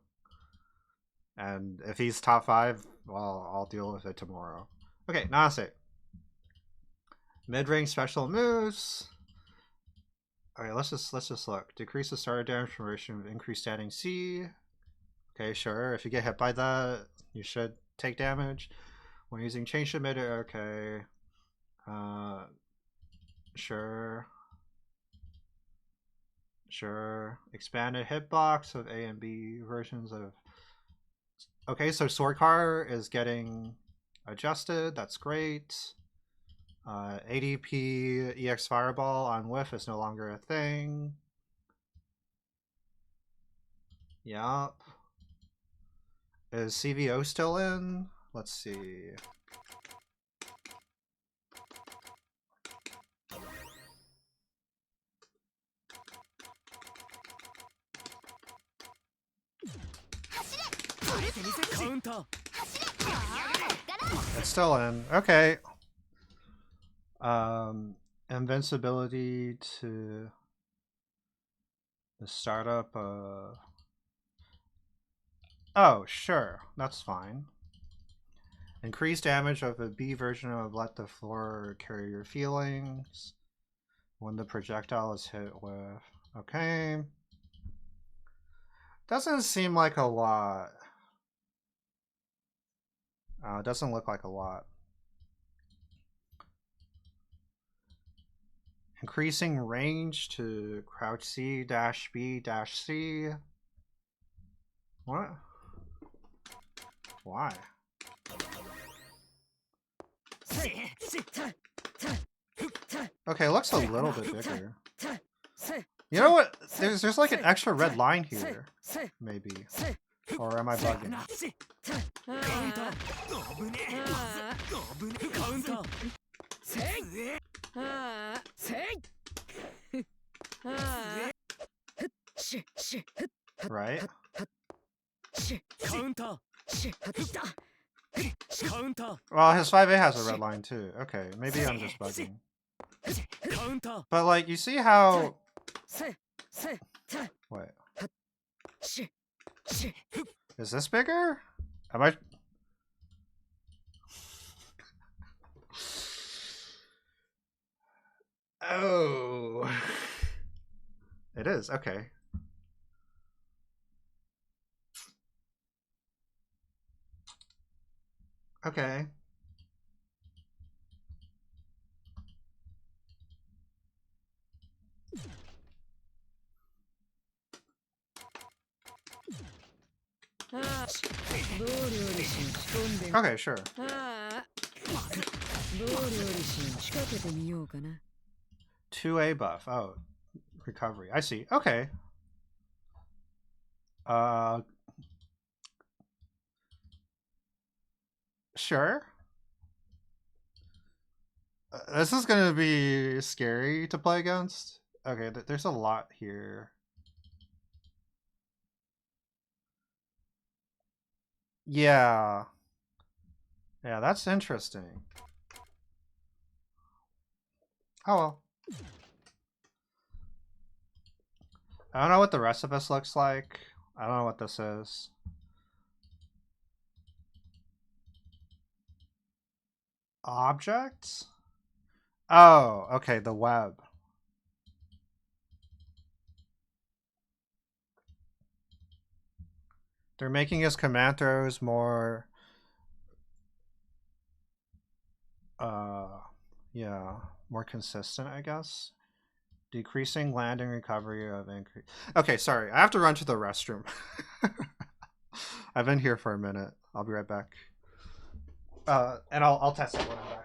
And if he's top 5, well, I'll deal with it tomorrow. Okay, Nase. Mid-range special moves. Okay, let's just look. Decrease the starter damage from duration of increased standing C. Okay, sure. If you get hit by that, you should take damage. When using change emitter, okay. Sure. Sure. Expanded hitbox of A and B versions of. Okay, so Swordcar is getting adjusted. That's great. ADP EX Fireball on Whiff is no longer a thing. Yup. Is CVO still in? Let's see. It's still in. Okay. Invincibility to the startup. Oh, sure. That's fine. Increase damage of a B version of Let the Floor Carry Your Feelings when the projectile is hit with. Okay. Doesn't seem like a lot. It doesn't look like a lot. Increasing range to crouch C dash B dash C. What? Why? Okay, it looks a little bit bigger. You know what? There's like an extra red line here. Maybe. Or am I bugging? Right? Well, his 5A has a red line too. Okay, maybe I'm just bugging. But like, you see how... Wait. Is this bigger? Am I... Oh. It is, okay. Okay. Okay, sure. 2A buff. Oh, recovery. I see. Okay. Sure. This is gonna be scary to play against. Okay, there's a lot here. Yeah. Yeah, that's interesting. Oh well. I don't know what the rest of us looks like. I don't know what this is. Objects? Oh, okay, the web. They're making his command throws more... yeah, more consistent, I guess. Decreasing landing recovery of increase. Okay, sorry. I have to run to the restroom. I've been here for a minute. I'll be right back. And I'll test it when I'm back.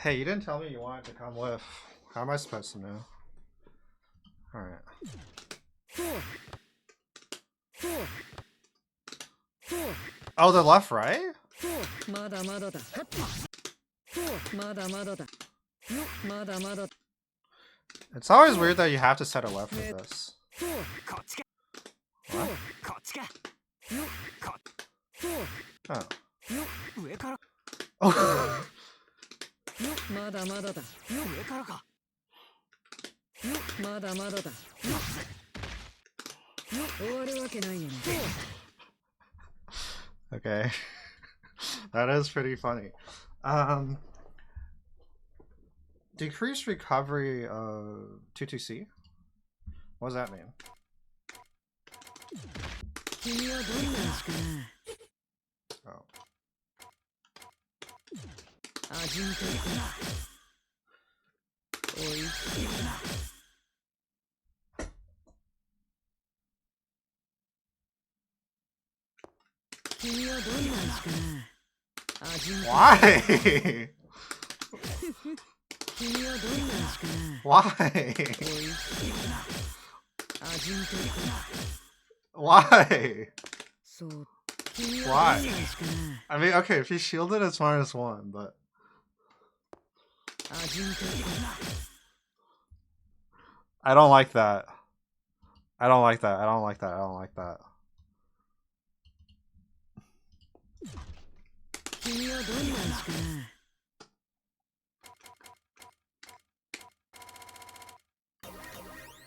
Hey, you didn't tell me you wanted to come with. How am I supposed to know? Alright. Oh, the left, right? It's always weird that you have to set a left with this. What? Oh. Oh. Okay. That is pretty funny. Decreased recovery of 2-2C? What does that mean? Oh. Why? Why? Why? Why? I mean, okay, if he's shielded, it's -1, but... I don't like that. I don't like that. I don't like that. I don't like that.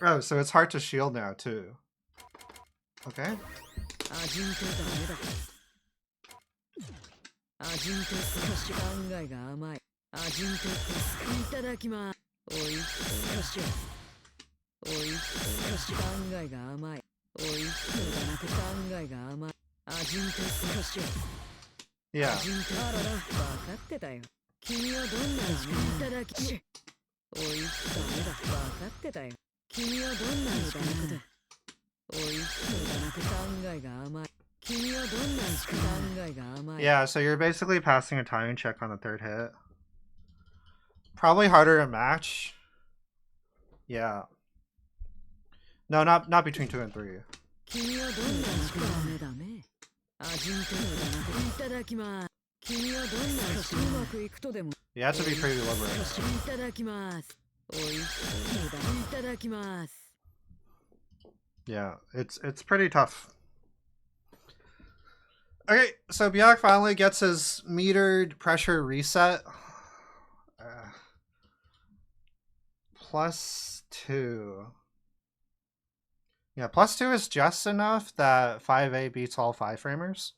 Oh, so it's hard to shield now, too. Okay. Yeah. Yeah, so you're basically passing a timing check on the third hit. Probably harder to match. Yeah. No, not between 2 and 3. You have to be pretty deliberate. Yeah, it's pretty tough. Okay, so Byac finally gets his metered pressure reset. +2. Yeah, +2 is just enough that 5A beats all 5-framers.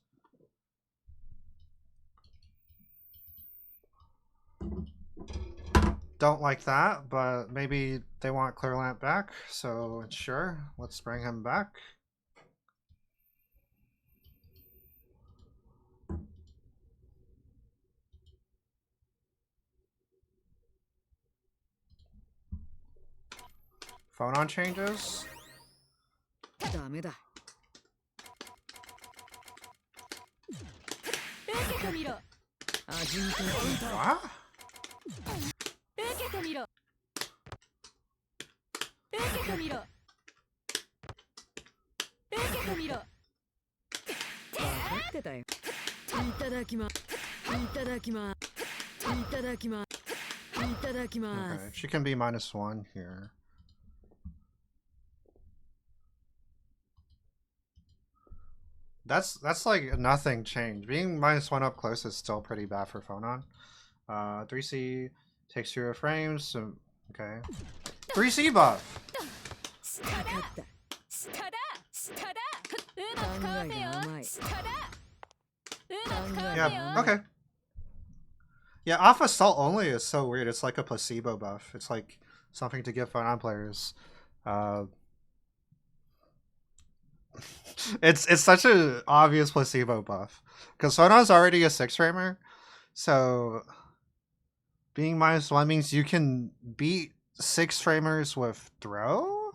Don't like that, but maybe they want Clearlamp back, so sure, let's bring him back. Phone on changes. What? Okay, she can be -1 here. That's like nothing changed. Being -1 up close is still pretty bad for Phonon. 3C takes 0 frames, so okay. 3C buff! Yeah, okay. Yeah, off assault only is so weird. It's like a placebo buff. It's like something to give Phonon players. It's such an obvious placebo buff. Because Phonon's already a 6-framer, so being -1 means you can beat 6-framers with throw?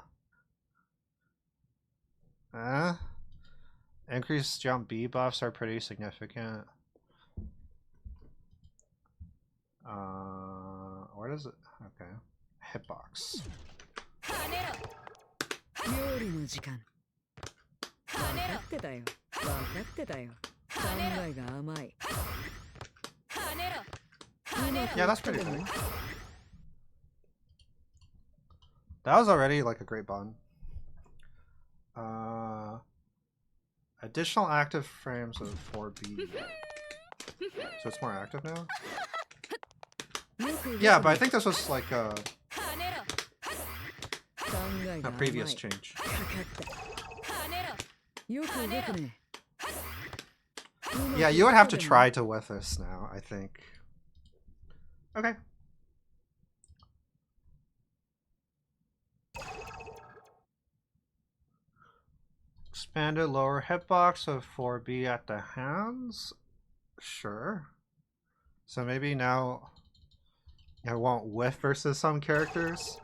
Increased jump B buffs are pretty significant. What is it? Okay. Hitbox. Yeah, that's pretty funny. That was already like a great bond. Additional active frames of 4B. So it's more active now? Yeah, but I think this was like a previous change. Yeah, you would have to try to whiff this now, I think. Okay. Expanded lower hitbox of 4B at the hands? Sure. So maybe now I won't whiff versus some characters.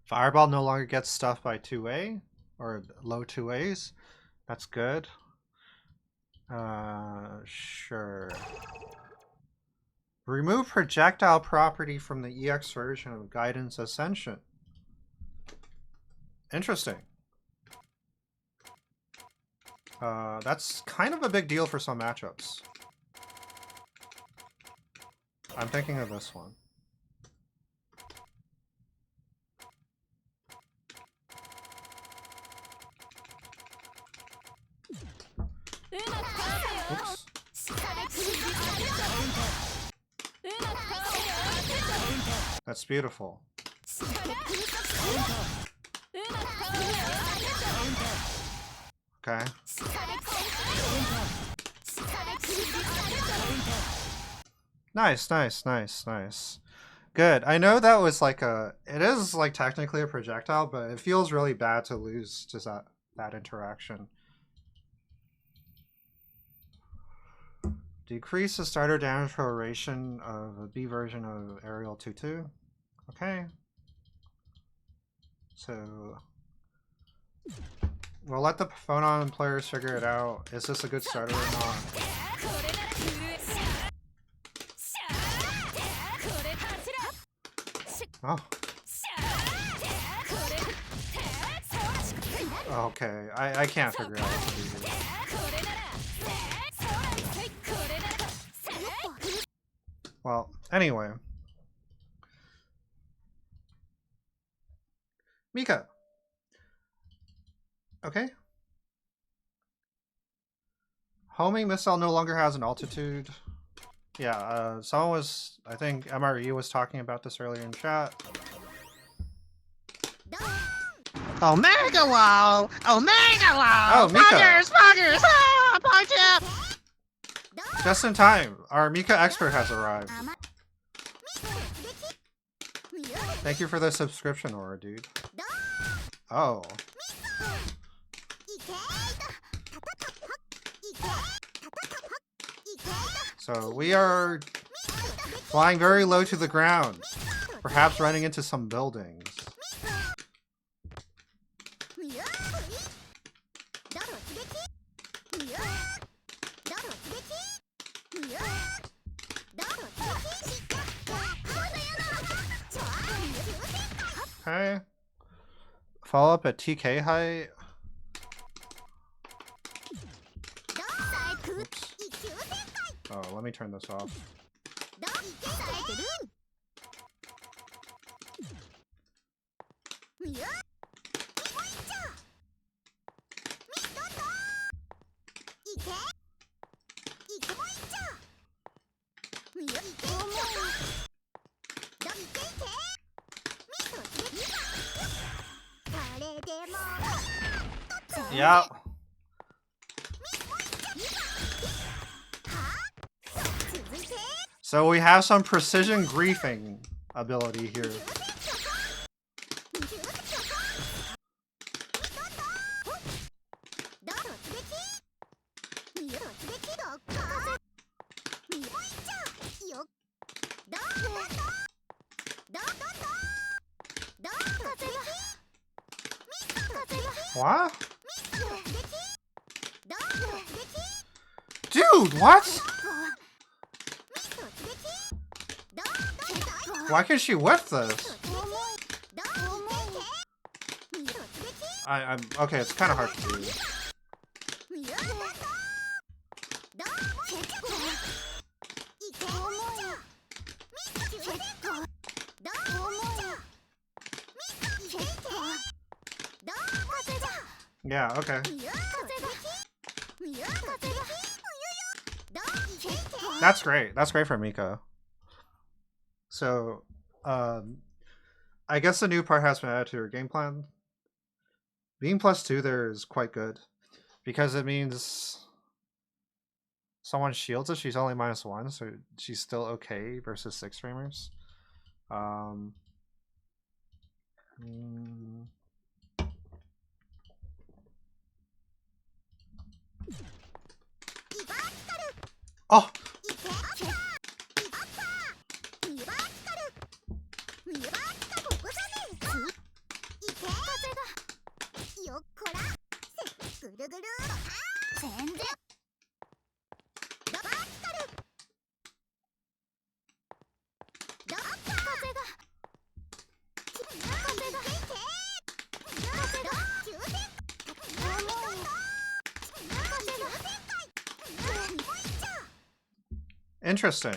Fireball no longer gets stuffed by 2A, or low 2As. That's good. Sure. Remove projectile property from the EX version of Guidance Ascension. Interesting. That's kind of a big deal for some matchups. I'm thinking of this one. Oops. That's beautiful. Okay. Nice, nice, nice, nice. Good. I know that was like it is like technically a projectile, but it feels really bad to lose just that interaction. Decrease the starter damage proration of a B version of Aerial 2-2. Okay. So we'll let the Phonon players figure it out. Is this a good starter or not? Oh. Okay, I can't figure out what to do here. Well, anyway. Mika. Okay. Homing missile no longer has an altitude. Yeah, someone was, I think MRE was talking about this earlier in chat. Omega Wall! Omega Wall! Oh, Mika! Poggers! Ah, Pogja! Just in time, our Mika expert has arrived. Thank you for the subscription, Aura, dude. Oh. So we are flying very low to the ground, perhaps running into some buildings. Okay. Follow up at TK height. Oops. Oh, let me turn this off. Yeah. So we have some precision griefing ability here. What? Dude, what? Why can't she whiff this? I'm okay, it's kind of hard to do. Yeah, okay. That's great. That's great for Miko. So, I guess the new part has been added to her game plan. Being +2 there is quite good. Because it means someone shields if she's only -1, so she's still okay versus 6 framers. Oh! Interesting.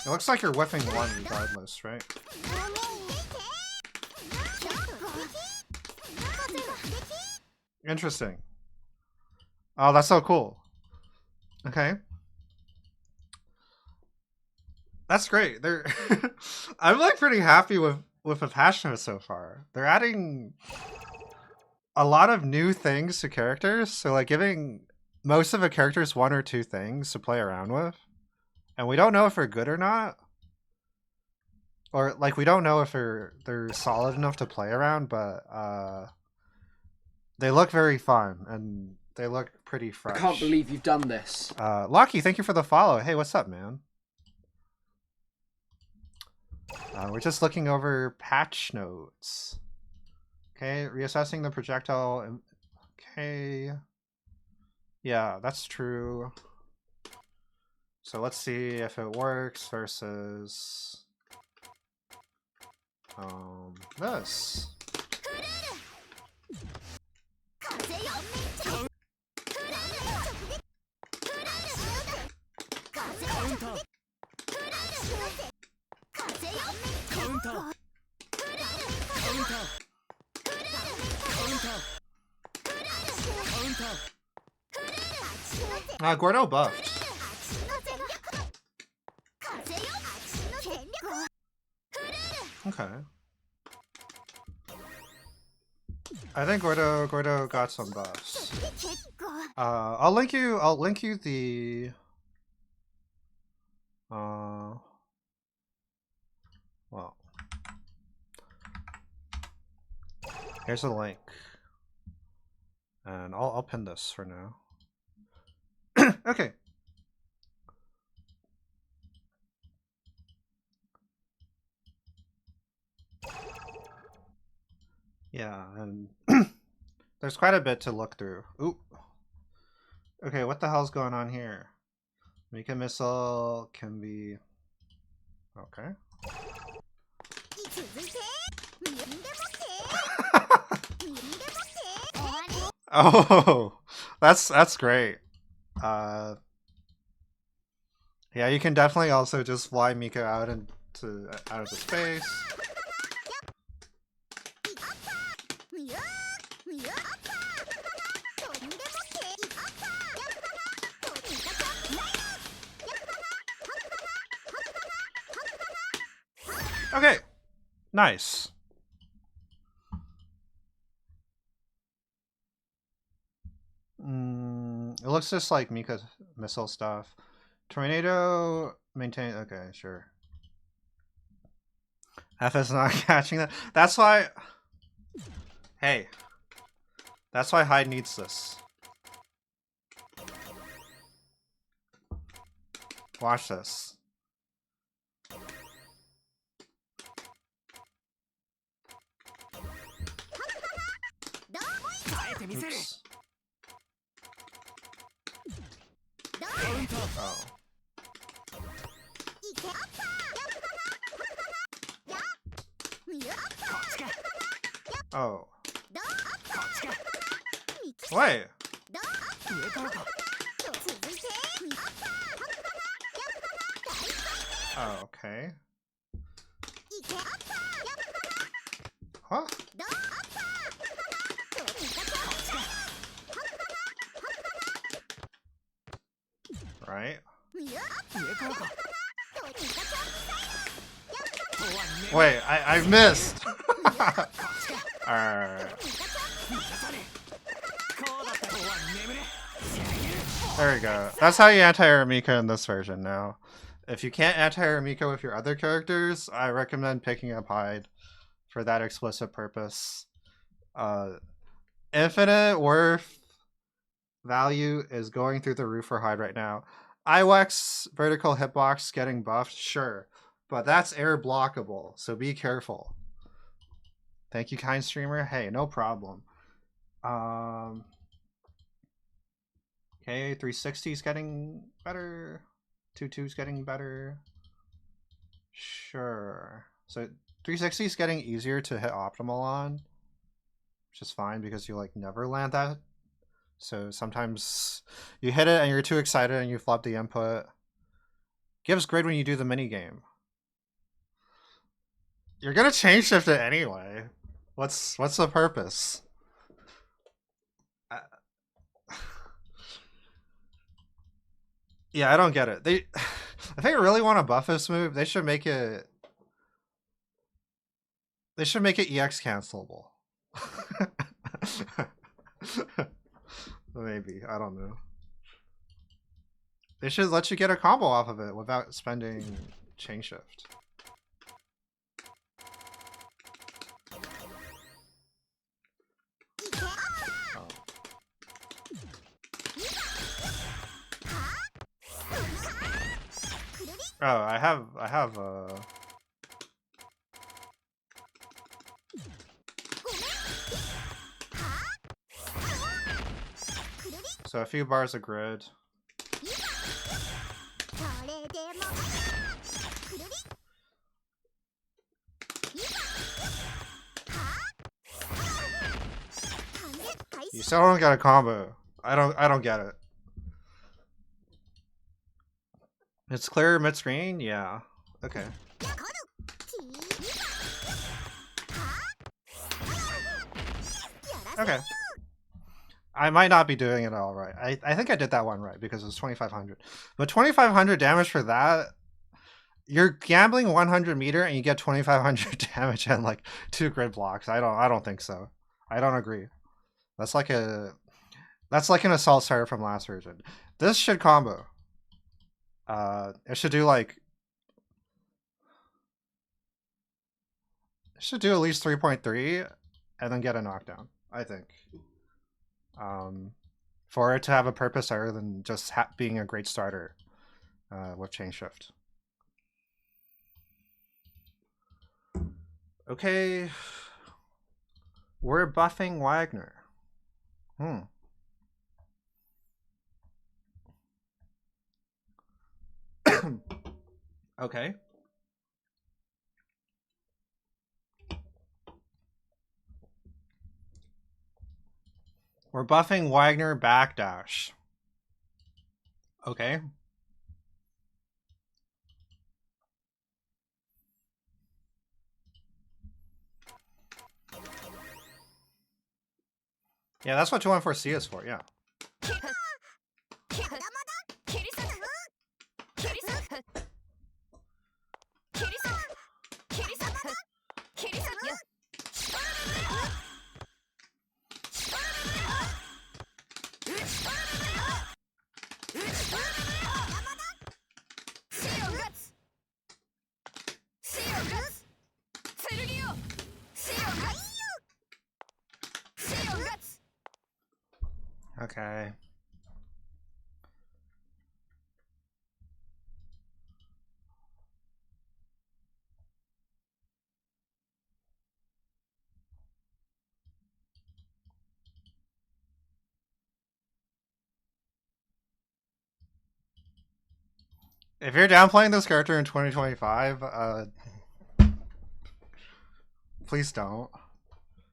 It looks like you're whiffing 1 regardless, right? Interesting. Oh, that's so cool. Okay. That's great. They're I'm like pretty happy with Passionate so far. They're adding a lot of new things to characters, so like giving most of the characters 1 or 2 things to play around with. And we don't know if they're good or not. Or like we don't know if they're solid enough to play around, but they look very fun and they look pretty fresh. I can't believe you've done this. Lucky, thank you for the follow. Hey, what's up, man? We're just looking over patch notes. Okay, reassessing the projectile. Okay. Yeah, that's true. So let's see if it works versus this. Gordo buffed. Okay. I think Gordo got some buffs. I'll link you the well. Here's a link. And I'll pin this for now. Okay. Yeah, and there's quite a bit to look through. Oop. Okay, what the hell's going on here? Make a missile can be... Okay. Oh, that's great. Yeah, you can definitely also just fly Miko out of the space. Okay, nice. It looks just like Mika's missile stuff. Tornado maintain. Okay, sure. F is not catching that. That's why. Hey, that's why Hyde needs this. Watch this. Oops. Oh. Oh. Wait. Oh, okay. Huh? Right. Wait, I missed! Alright. There we go. That's how you anti-air Miko in this version now. If you can't anti-air Miko with your other characters, I recommend picking up Hyde for that explicit purpose. Infinite worth value is going through the roof for Hyde right now. IWEX vertical hitbox getting buffed, sure. But that's air blockable, so be careful. Thank you, kind streamer. Hey, no problem. Okay, 360 is getting better. 2-2 is getting better. Sure. So 360 is getting easier to hit optimal on, which is fine because you like never land that. So sometimes you hit it and you're too excited and you flop the input. Gives grid when you do the mini game. You're gonna change shift it anyway. What's the purpose? Yeah, I don't get it. If they really want to buff this move, they should make it. They should make it EX cancelable. Maybe, I don't know. They should let you get a combo off of it without spending chain shift. Oh, I have so a few bars of grid. You still don't get a combo. I don't get it. It's clear mid-screen? Yeah. Okay. Okay. I might not be doing it all right. I think I did that one right because it was 2500. But 2500 damage for that, you're gambling 100 meter and you get 2500 damage and like 2 grid blocks. I don't think so. I don't agree. That's like an assault starter from last version. This should combo. It should do like it should do at least 3.3 and then get a knockdown, I think. For it to have a purpose other than just being a great starter with chain shift. Okay, we're buffing Wagner. Okay. We're buffing Wagner backdash. Okay. Yeah, that's what 214C is for, yeah. Okay. If you're downplaying this character in 2025, please don't.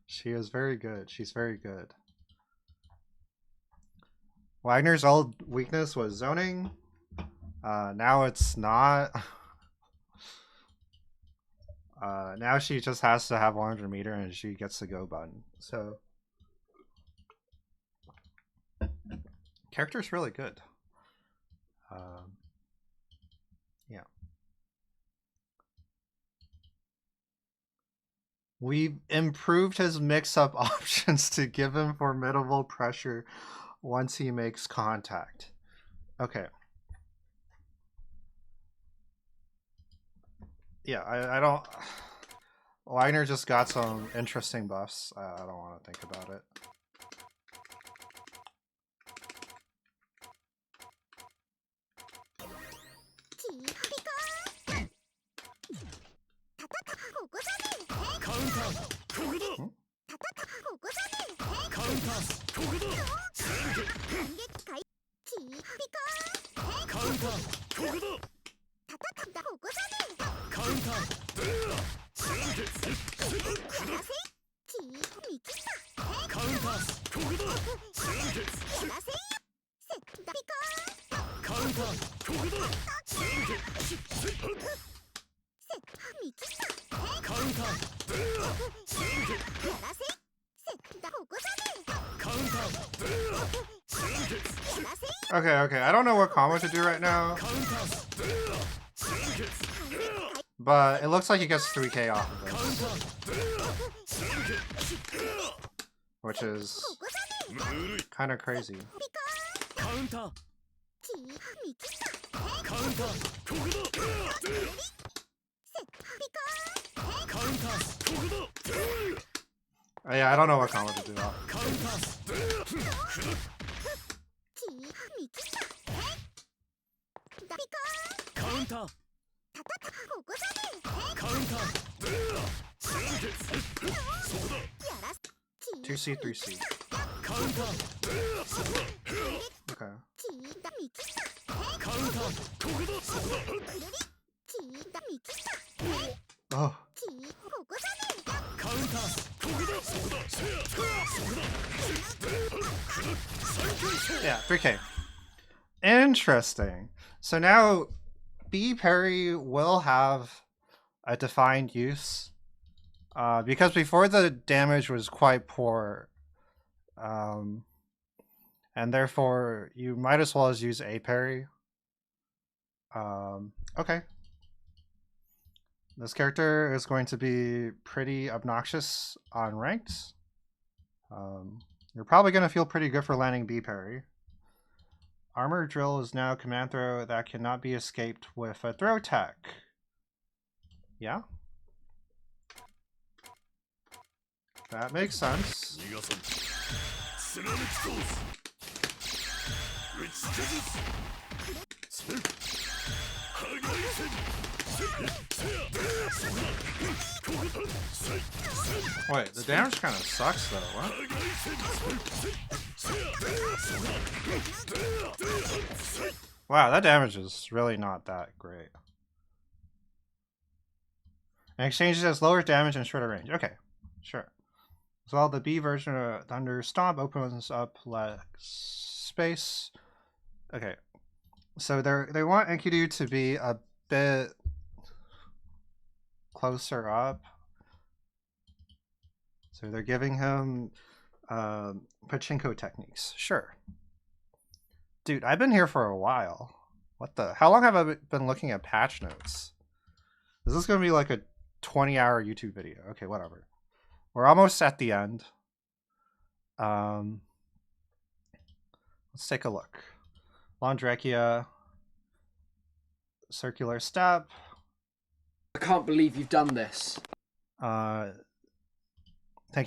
She is very good. She's very good. Wagner's old weakness was zoning. Now it's not. Now she just has to have 100 meter and she gets the go button. So character's really good. Yeah. We've improved his mix-up options to give him formidable pressure once he makes contact. Okay. Yeah, I don't... Wagner just got some interesting buffs. I don't want to think about it. Okay, I don't know what combo to do right now. But it looks like he gets 3k off of this. Which is kind of crazy. Oh, yeah, I don't know what combo to do though. Two C, 3C. Okay. Oh. Yeah, 3k. Interesting. So now B parry will have a defined use. Because before the damage was quite poor. And therefore you might as well as use A parry. Okay. This character is going to be pretty obnoxious on ranked. You're probably going to feel pretty good for landing B parry. Armor drill is now a command throw that cannot be escaped with a throw tech. Yeah? That makes sense. Wait, the damage kind of sucks though. What? Wow, that damage is really not that great. And exchanges has lower damage and shorter range. Okay, sure. As well, the B version of Thunder Stomp opens up less space. Okay, so they want Enkidu to be a bit closer up. So they're giving him pachinko techniques. Sure. Dude, I've been here for a while. What the? How long have I been looking at patch notes? Is this going to be like a 20-hour YouTube video? Okay, whatever. We're almost at the end. Let's take a look. Laundrekia. Circular step. I can't believe you've done this. Thank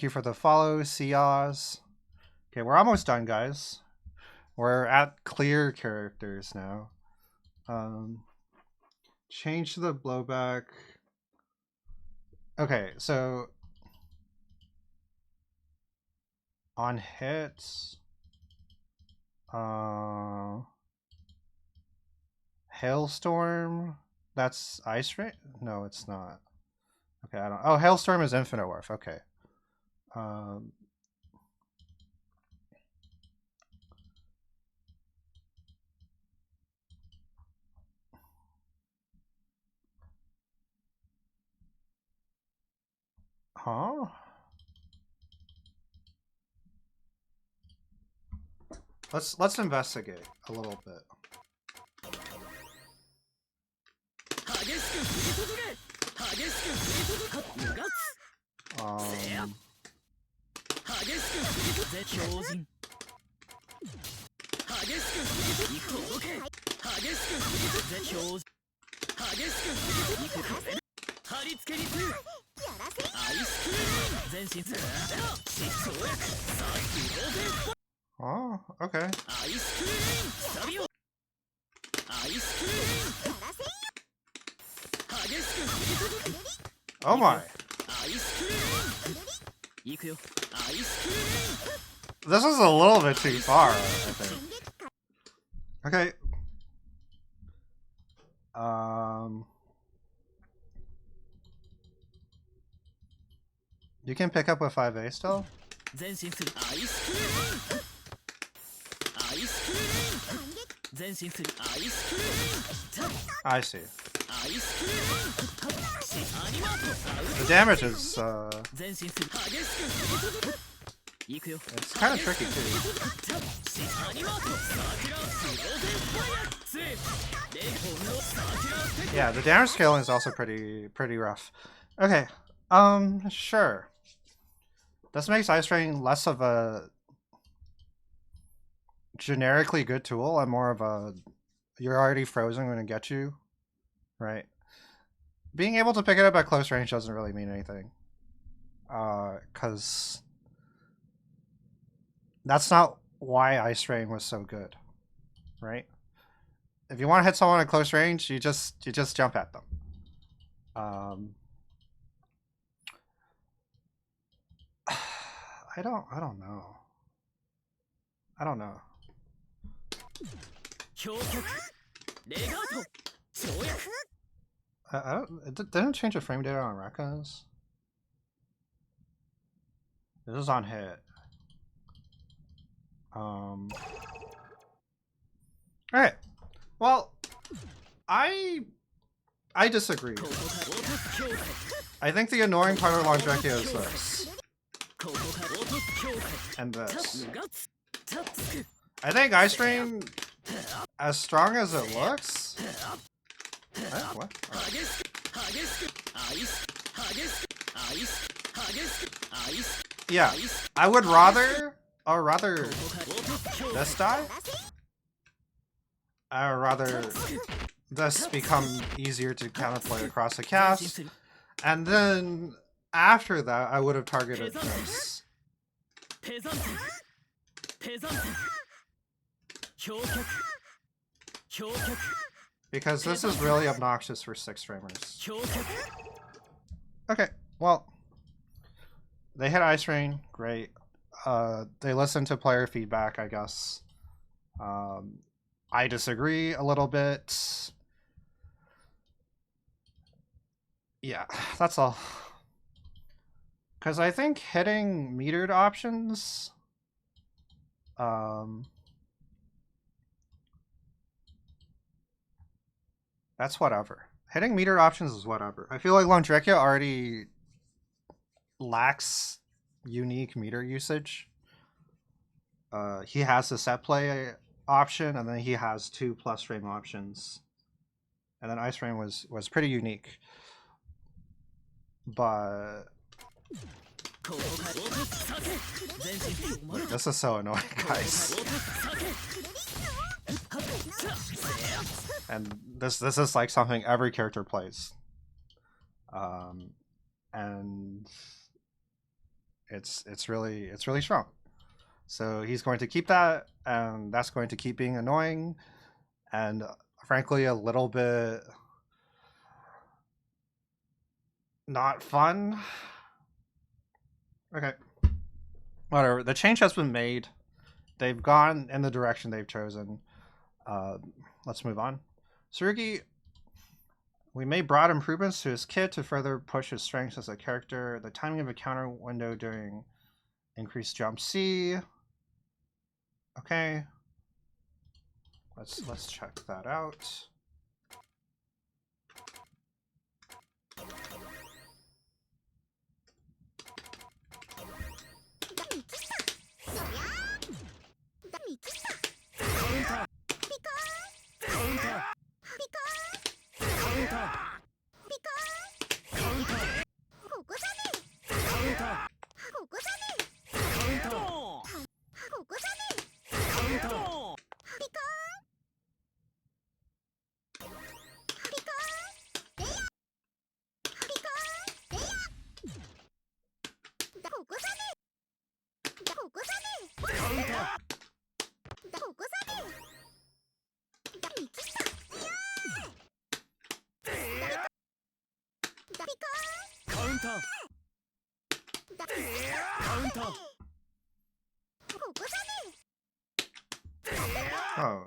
you for the follow, Siaz. Okay, we're almost done, guys. We're at clear characters now. Change the blowback. Okay, so on hits, Hailstorm. That's Ice Rain? No, it's not. Okay, I don't. Oh, Hailstorm is Infinite Warf. Okay. Huh? Let's investigate a little bit. Oh, okay. Oh my. This is a little bit too far, I think. Okay. You can pick up with 5A still? I see. The damage is, it's kind of tricky too. Yeah, the damage scaling is also pretty rough. Okay, sure. This makes Ice Rain less of a generically good tool and more of a you're already frozen, I'm gonna get you, right? Being able to pick it up at close range doesn't really mean anything, because that's not why Ice Rain was so good, right? If you want to hit someone at close range, you just jump at them. I don't know. I don't know. It didn't change the frame data on Rekka's. This is on hit. Alright. Well, I disagree. I think the annoying part of Longecchio is this. And this. I think Ice Rain, as strong as it looks... What? Yeah, I would rather this die. I would rather this become easier to counterplay across the cast, and then after that, I would have targeted this. Because this is really obnoxious for 6-framers. Okay, well, they hit Ice Rain, great. They listened to player feedback, I guess. I disagree a little bit. Yeah, that's all. Because I think hitting metered options... that's whatever. Hitting metered options is whatever. I feel like Longecchio already lacks unique meter usage. He has the set play option, and then he has 2 plus frame options. And then Ice Rain was pretty unique. But this is so annoying, guys. And this is like something every character plays. And it's really strong. So he's going to keep that, and that's going to keep being annoying, and frankly a little bit not fun. Okay, whatever. The change has been made. They've gone in the direction they've chosen. Let's move on. Tsurugi, we made broad improvements to his kit to further push his strengths as a character. The timing of a counter window during increased jump C. Okay. Let's check that out. Oh.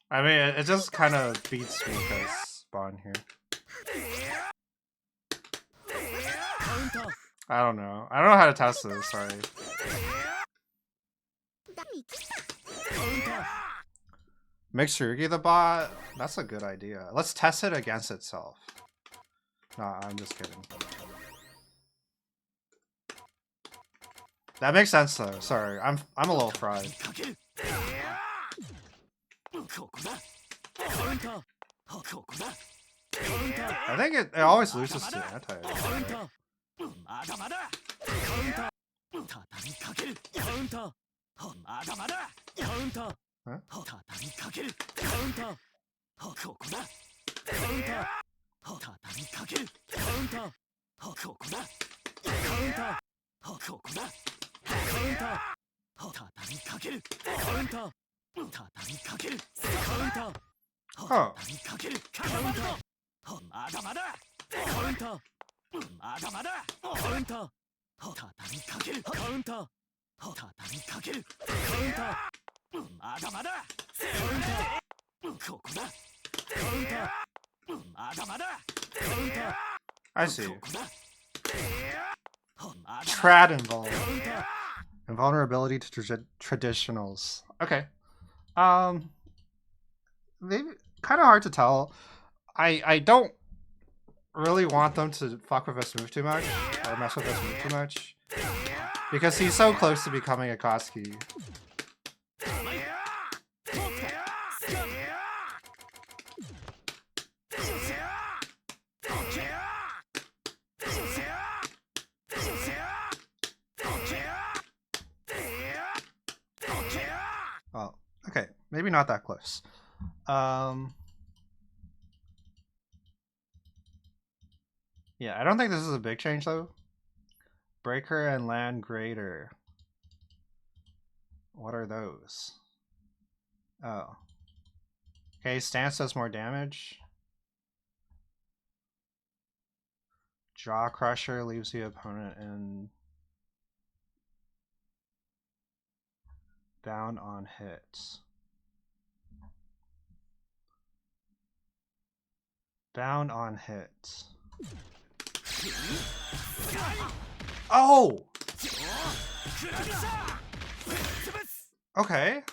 I mean, it just kind of beats Mika's spawn here. I don't know. I don't know how to test this, sorry. Make Tsurugi the bot? That's a good idea. Let's test it against itself. Nah, I'm just kidding. That makes sense though. Sorry, I'm a little fried. I think it always loses to anti. Oh. I see. Trad involved. Invulnerability to traditionals. Okay. Maybe kind of hard to tell. I don't really want them to fuck with us move too much or mess with us move too much because he's so close to becoming a Koski. Oh, okay, maybe not that close. Yeah, I don't think this is a big change though. Breaker and land grader. What are those? Oh. Okay, stance does more damage. Jaw crusher leaves the opponent in bound on hits. Bound on hits. Oh! Okay.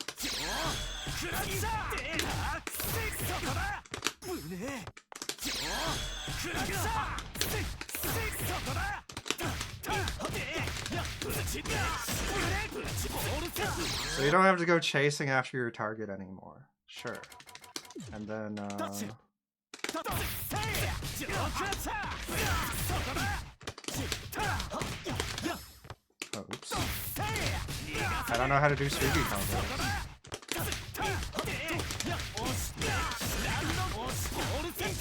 So you don't have to go chasing after your target anymore. Sure. And then, oh, oops. I don't know how to do Sugi combos.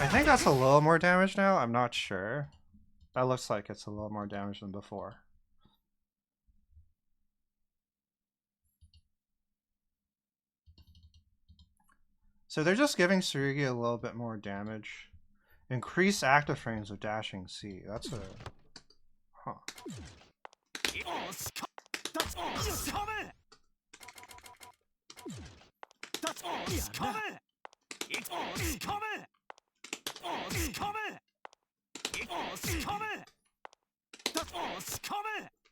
I think that's a little more damage now. I'm not sure. That looks like it's a little more damage than before. So they're just giving Tsurugi a little bit more damage. Increase active frames of dashing C. That's a... Huh.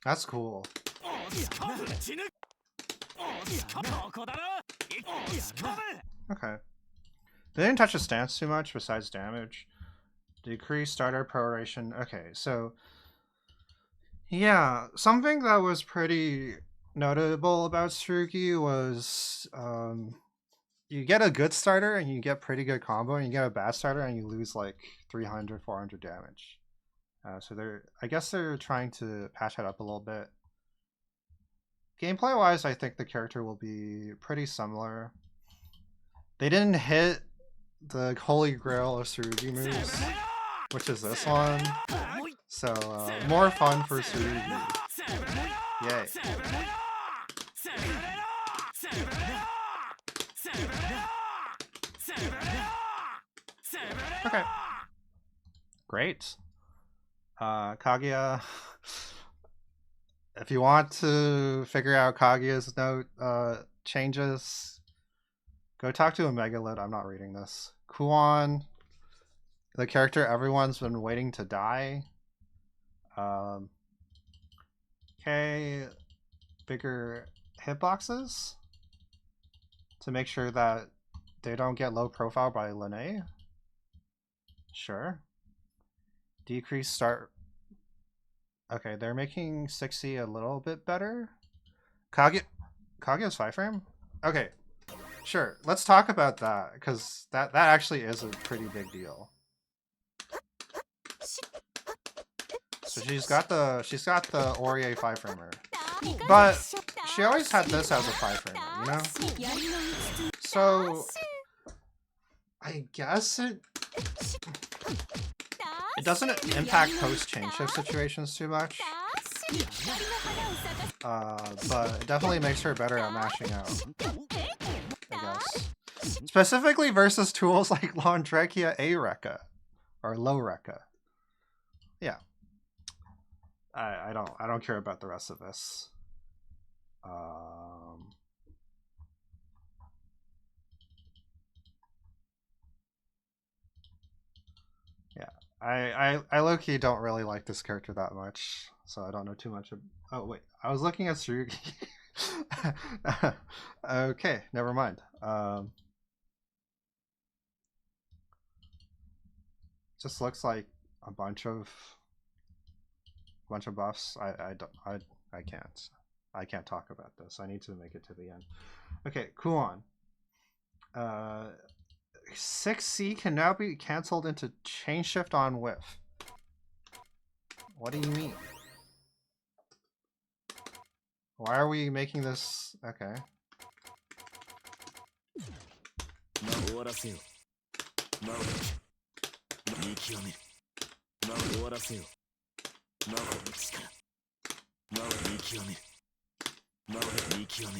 That's cool. Okay. They didn't touch the stance too much besides damage. Decrease starter proration. Okay, so yeah, something that was pretty notable about Tsurugi was you get a good starter and you get pretty good combo, and you get a bad starter and you lose like 300, 400 damage. So I guess they're trying to patch that up a little bit. Gameplay wise, I think the character will be pretty similar. They didn't hit the holy grail of Tsurugi moves, which is this one. So more fun for Tsurugi. Yay. Okay. Great. Kaguya. If you want to figure out Kaguya's note changes, go talk to a Megalith. I'm not reading this. Kuon, the character everyone's been waiting to die. Okay, bigger hitboxes to make sure that they don't get low profile by Lene. Sure. Decrease start. Okay, they're making 6C a little bit better. Kaguya's 5 frame? Okay, sure. Let's talk about that, because that actually is a pretty big deal. So she's got the Aurier 5 framer. But she always had this as a 5 framer, you know? So I guess it doesn't impact post chain shift situations too much. But it definitely makes her better at mashing out, I guess. Specifically versus tools like Laundrekia A Rekka or Low Rekka. Yeah. I don't care about the rest of this. Yeah. I low-key don't really like this character that much, so I don't know too much. Oh wait, I was looking at Tsurugi. Okay, never mind. Just looks like a bunch of buffs. I can't talk about this. I need to make it to the end. Okay, Kuon. 6C can now be cancelled into chain shift on whiff. What do you mean? Why are we making this? Okay.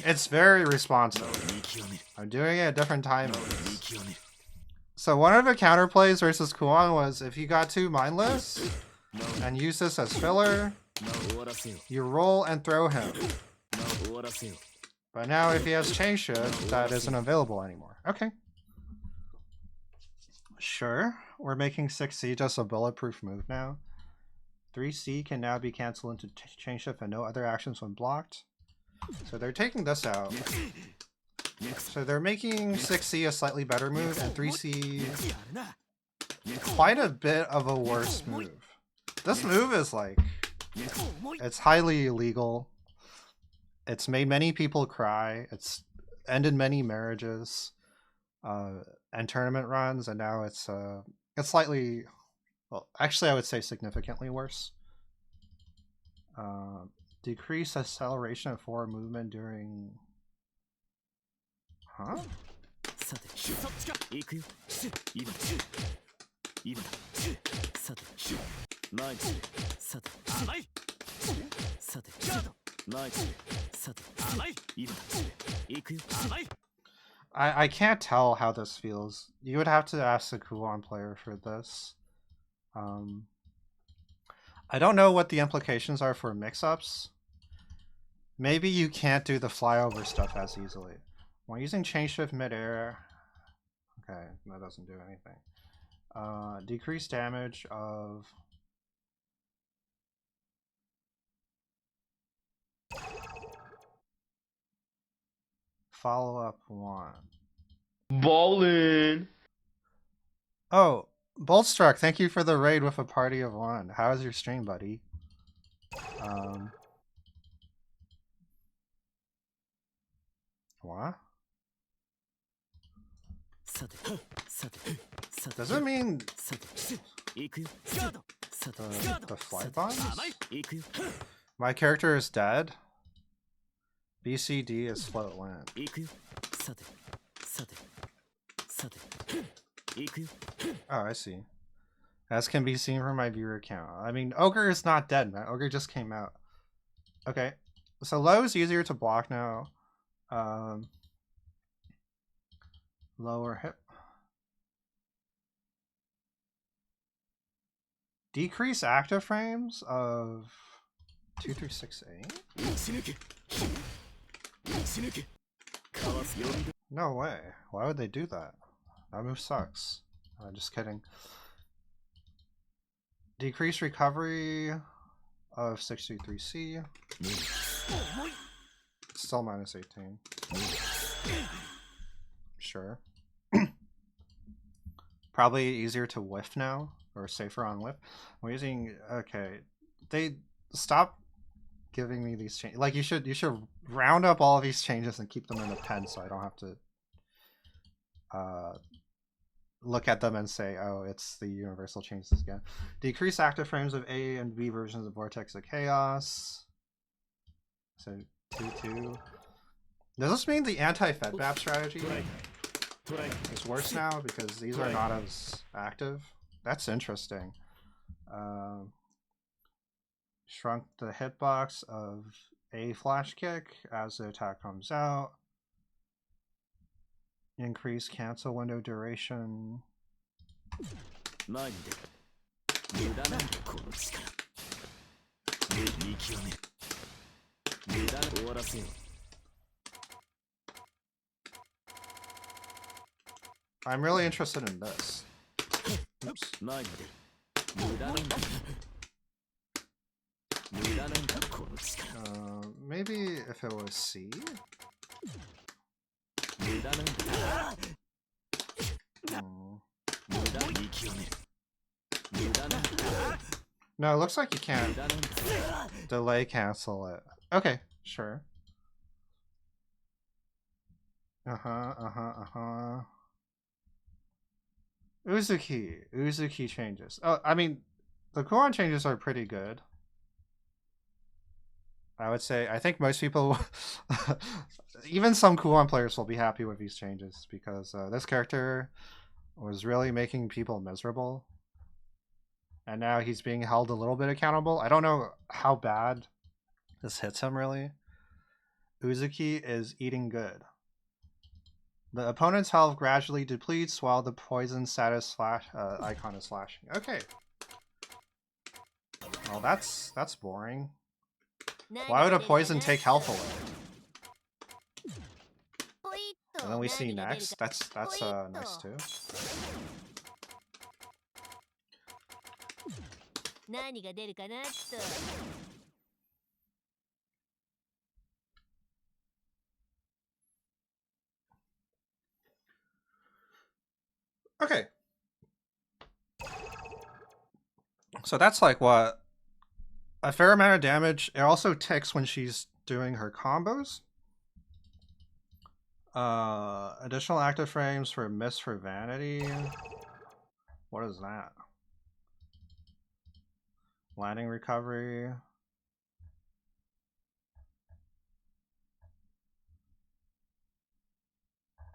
It's very responsive. I'm doing it at different times. So one of the counterplays versus Kuon was if you got too mindless and use this as filler, you roll and throw him. But now if he has chain shift, that isn't available anymore. Okay. Sure. We're making 6C just a bulletproof move now. 3C can now be cancelled into chain shift and no other actions when blocked. So they're taking this out. So they're making 6C a slightly better move and 3C quite a bit of a worse move. This move is like, it's highly illegal. It's made many people cry. It's ended many marriages and tournament runs, and now it's slightly, well, actually I would say significantly worse. Decrease acceleration of forward movement during. Huh? I can't tell how this feels. You would have to ask the Kuon player for this. I don't know what the implications are for mix-ups. Maybe you can't do the flyover stuff as easily. When using chain shift midair, okay, that doesn't do anything. Decrease damage of. Follow up 1. Ballin'. Oh, Boltstruck, thank you for the raid with a party of 1. How was your stream, buddy? What? Does it mean the fly bombs? My character is dead. BCD is float land. Oh, I see. As can be seen from my viewer count. I mean, Ogre is not dead, man. Ogre just came out. Okay. So low is easier to block now. Lower hip. Decrease active frames of 236A? No way. Why would they do that? That move sucks. Just kidding. Decrease recovery of 63C. Still minus 18. Sure. Probably easier to whiff now, or safer on whiff. I'm using, okay. They stop giving me these changes. Like you should round up all of these changes and keep them in a pen so I don't have to look at them and say, oh, it's the universal changes again. Decrease active frames of A and B versions of Vortex of Chaos. So 2-2. Does this mean the anti-FedBap strategy is worse now because these are not as active? That's interesting. Shrunk the hitbox of A flash kick as the attack comes out. Increase cancel window duration. I'm really interested in this. Oops. Maybe if it was C? No, it looks like you can't delay cancel it. Okay, sure. Uzuki changes. Oh, I mean, the cooldown changes are pretty good. I would say, I think most people, even some cooldown players will be happy with these changes because this character was really making people miserable. And now he's being held a little bit accountable. I don't know how bad this hits him really. Uzuki is eating good. The opponent's health gradually depletes while the poison status icon is flashing. Okay. Well, that's boring. Why would a poison take health away? And then we see next. That's nice too. Okay. So that's like what? A fair amount of damage. It also ticks when she's doing her combos. Additional active frames for Miss for Vanity. What is that? Landing recovery.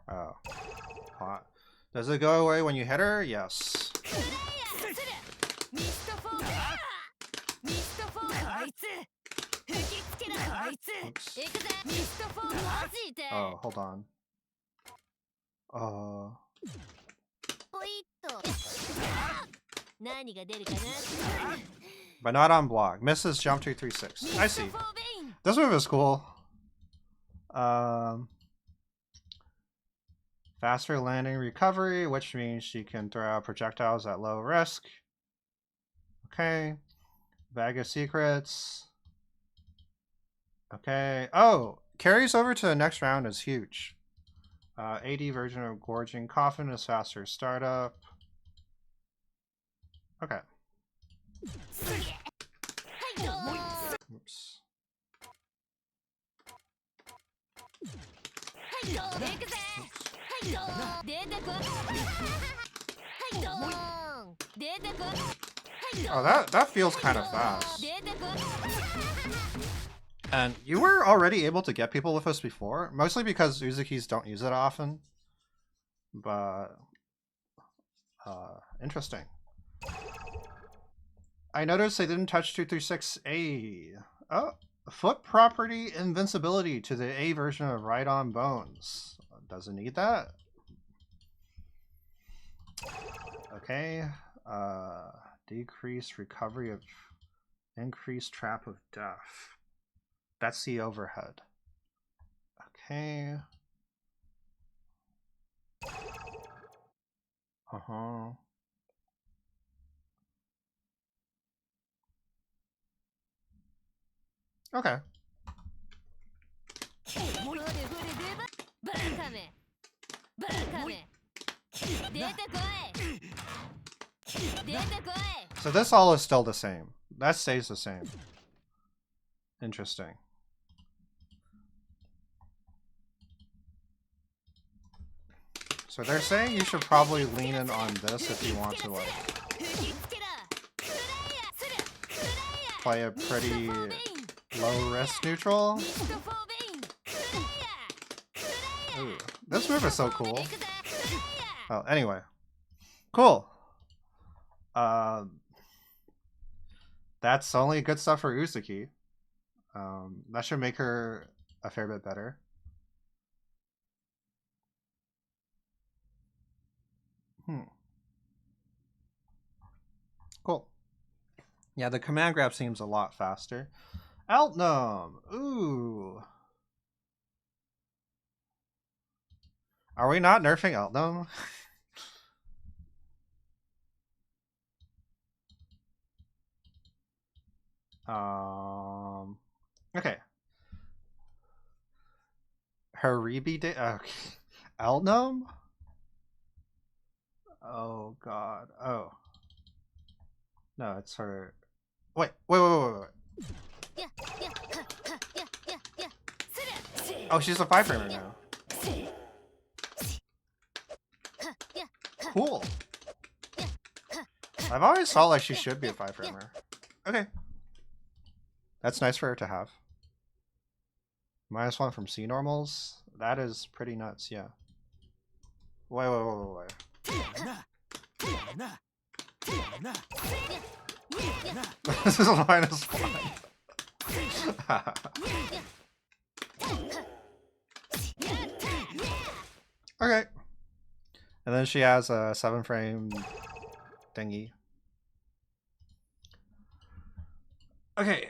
Oh. Hot. Does it go away when you hit her? Yes. Oops. Oh, hold on. But not on block. Misses jump 236. I see. This move is cool. Faster landing recovery, which means she can throw out projectiles at low risk. Okay. Bag of secrets. Okay. Oh, carries over to the next round is huge. AD version of Gorging Coffin is faster startup. Okay. Oops. Oh, that feels kind of fast. And you were already able to get people with this before, mostly because Uzukis don't use it often. But interesting. I noticed they didn't touch 236A. Oh, foot property invincibility to the A version of Right On Bones. Doesn't need that. Okay. Decreased recovery of increased trap of death. That's the overhead. Okay. Okay. So this all is still the same. That stays the same. Interesting. So they're saying you should probably lean in on this if you want to like play a pretty low risk neutral. Ooh, this move is so cool. Oh, anyway. Cool. That's only good stuff for Uzuki. That should make her a fair bit better. Cool. Yeah, the command grab seems a lot faster. Altnum! Ooh. Are we not nerfing Altnum? Okay. Haribi de okay. Altnum? Oh god. Oh. No, it's her. Wait. Oh, she's a 5-framer now. Cool. I've always felt like she should be a 5-framer. Okay. That's nice for her to have. -1 from C normals? That is pretty nuts, yeah. Wait. This is a -1. Okay. And then she has a 7-frame thingy. Okay.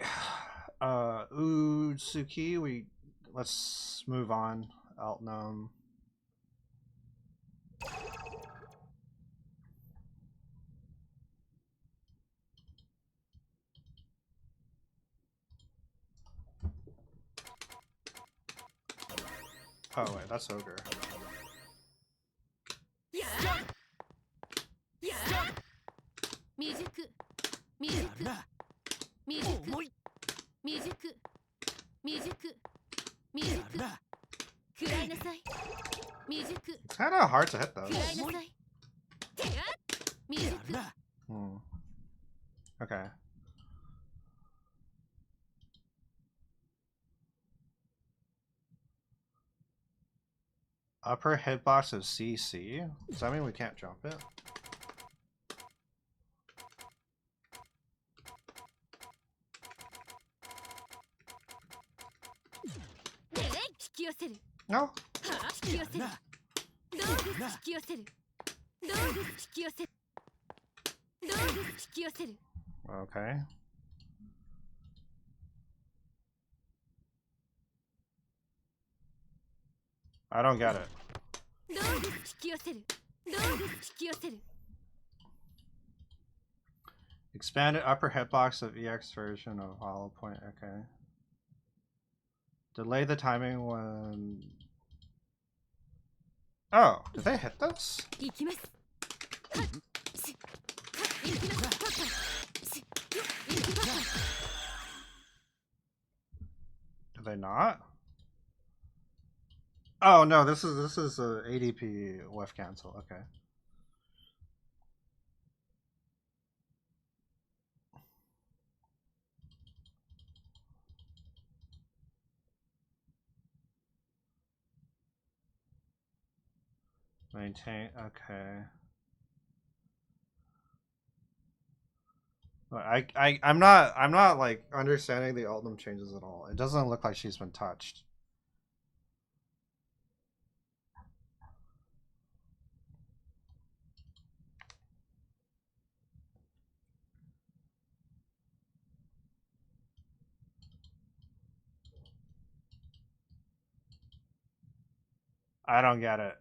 Utsuki, let's move on. Altnum. Oh wait, that's Ogre. It's kind of hard to hit those. Okay. Upper hitbox of CC? Does that mean we can't jump it? No? Okay. I don't get it. Expanded upper hitbox of EX version of Hollow Point. Okay. Delay the timing when... Oh, did they hit this? Did they not? Oh no, this is a ADP whiff cancel. Okay. Maintain. Okay. I'm not like understanding the Altnum changes at all. It doesn't look like she's been touched. I don't get it.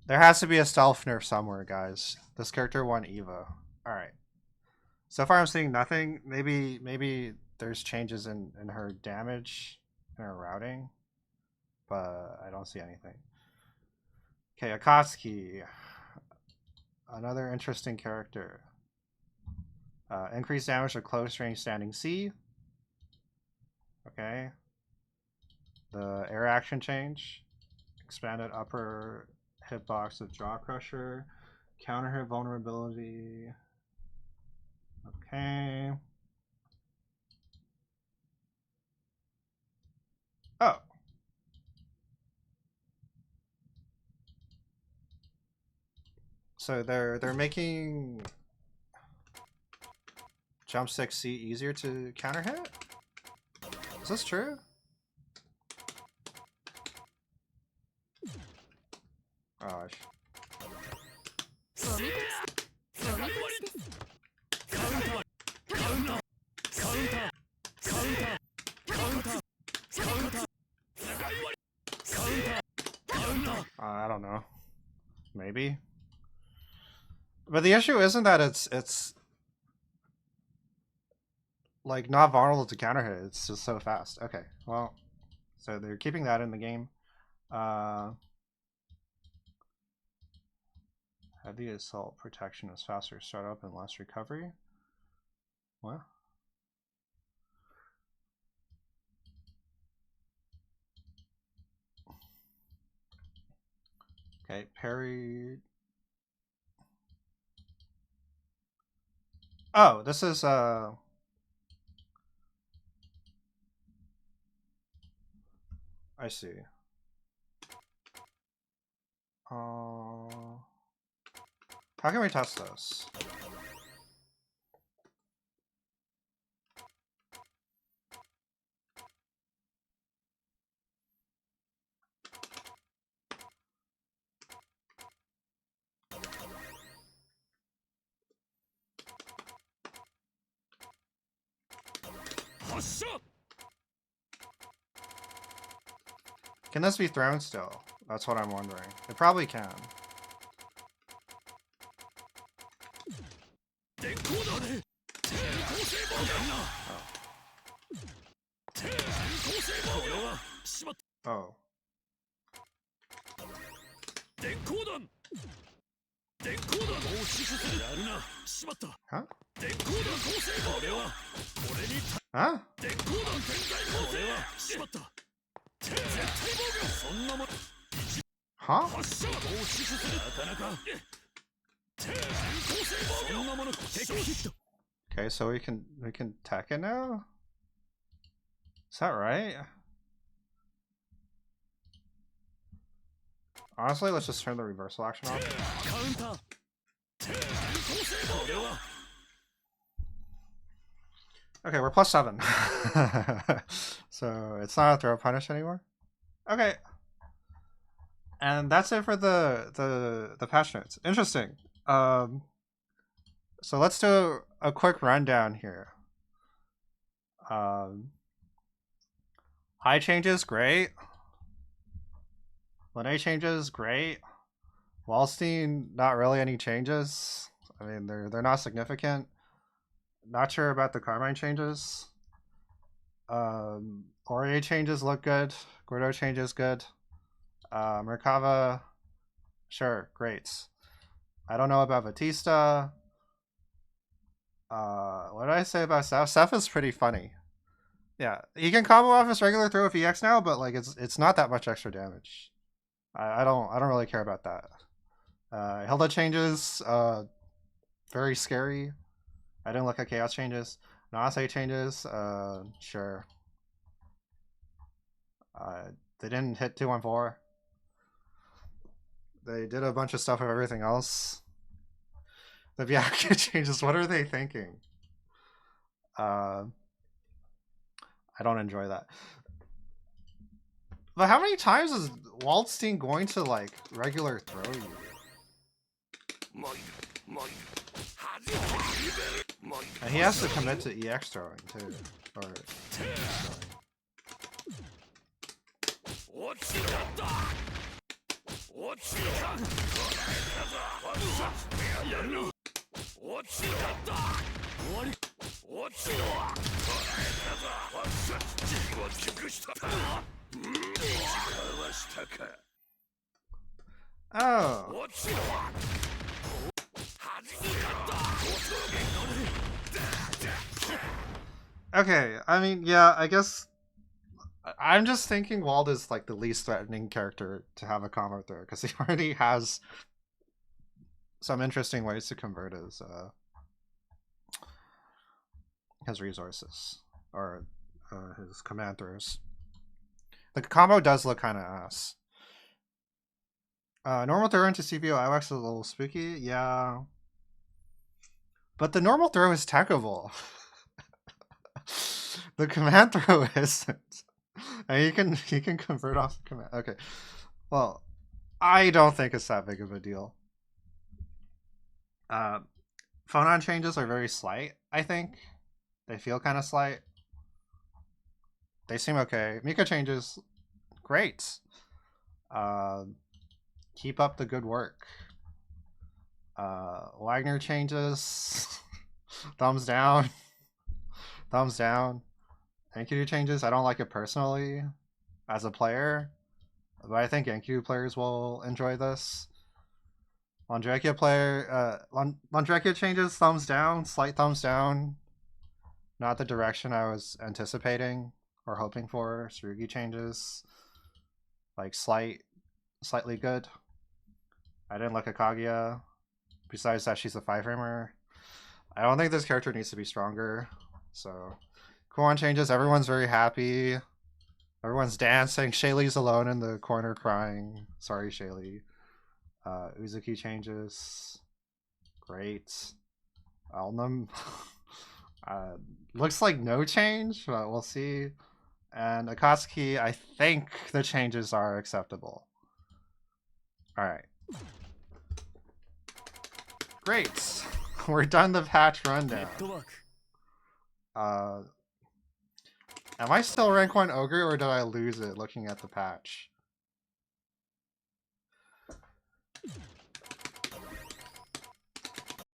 There has to be a stealth nerf somewhere, guys. This character won Evo. Alright. So far I'm seeing nothing. Maybe there's changes in her damage and her routing. But I don't see anything. Okay, Akatsuki. Another interesting character. Increased damage to close range standing C. Okay. The air action change. Expanded upper hitbox of Jaw Crusher. Counter hit vulnerability. Okay. Oh. So they're making jump 6C easier to counter hit? Is this true? Oh, I don't know. Maybe. But the issue isn't that it's like not vulnerable to counter hit. It's just so fast. Okay, well, so they're keeping that in the game. Heavy assault protection is faster startup and less recovery. What? Okay, parry. Oh, this is I see. How can we test this? Can this be thrown still? That's what I'm wondering. It probably can. Oh. Oh. Huh? Huh? Huh? Okay, so we can tech it now? Is that right? Honestly, let's just turn the reversal action off. Okay, we're +7. So it's not a throw punish anymore. Okay. And that's it for the patch notes. Interesting. So let's do a quick rundown here. High changes, great. Lene changes, great. Wallstein, not really any changes. I mean, they're not significant. Not sure about the Carmine changes. Aurier changes look good. Gordo changes good. Merkava, sure, great. I don't know about Vatista. What did I say about Seth? Seth is pretty funny. Yeah, he can combo off his regular throw with EX now, but like it's not that much extra damage. I don't really care about that. Hilda changes, very scary. I didn't look at Chaos changes. Nase changes, sure. They didn't hit 214. They did a bunch of stuff with everything else. The Byakuya changes, what are they thinking? I don't enjoy that. But how many times is Waldstein going to like regular throw you? And he has to commit to EX throwing too. Or throwing. Oh. Okay, I mean, yeah, I guess I'm just thinking Wald is like the least threatening character to have a combo throw because he already has some interesting ways to convert his resources or his command throws. The combo does look kind of ass. Normal throw into CPO IWAX is a little spooky, yeah. But the normal throw is techable. The command throw isn't. And you can convert off the command. Okay. Well, I don't think it's that big of a deal. Phonon changes are very slight, I think. They feel kind of slight. They seem okay. Mika changes, great. Keep up the good work. Wagner changes, thumbs down. Thumbs down. Enkidu changes, I don't like it personally as a player, but I think Enkidu players will enjoy this. Landrekia Landrekia changes, thumbs down, slight thumbs down. Not the direction I was anticipating or hoping for. Tsurugi changes, like slightly good. I didn't look at Kaguya. Besides that, she's a 5-framer. I don't think this character needs to be stronger. So, Kuon changes. Everyone's very happy. Everyone's dancing. Shaylee's alone in the corner crying. Sorry, Shaylee. Uzuki changes. Great. Alnum. Looks like no change, but we'll see. And Akatsuki, I think the changes are acceptable. Alright. Great. We're done the patch rundown. Am I still rank 1 Ogre or did I lose it looking at the patch?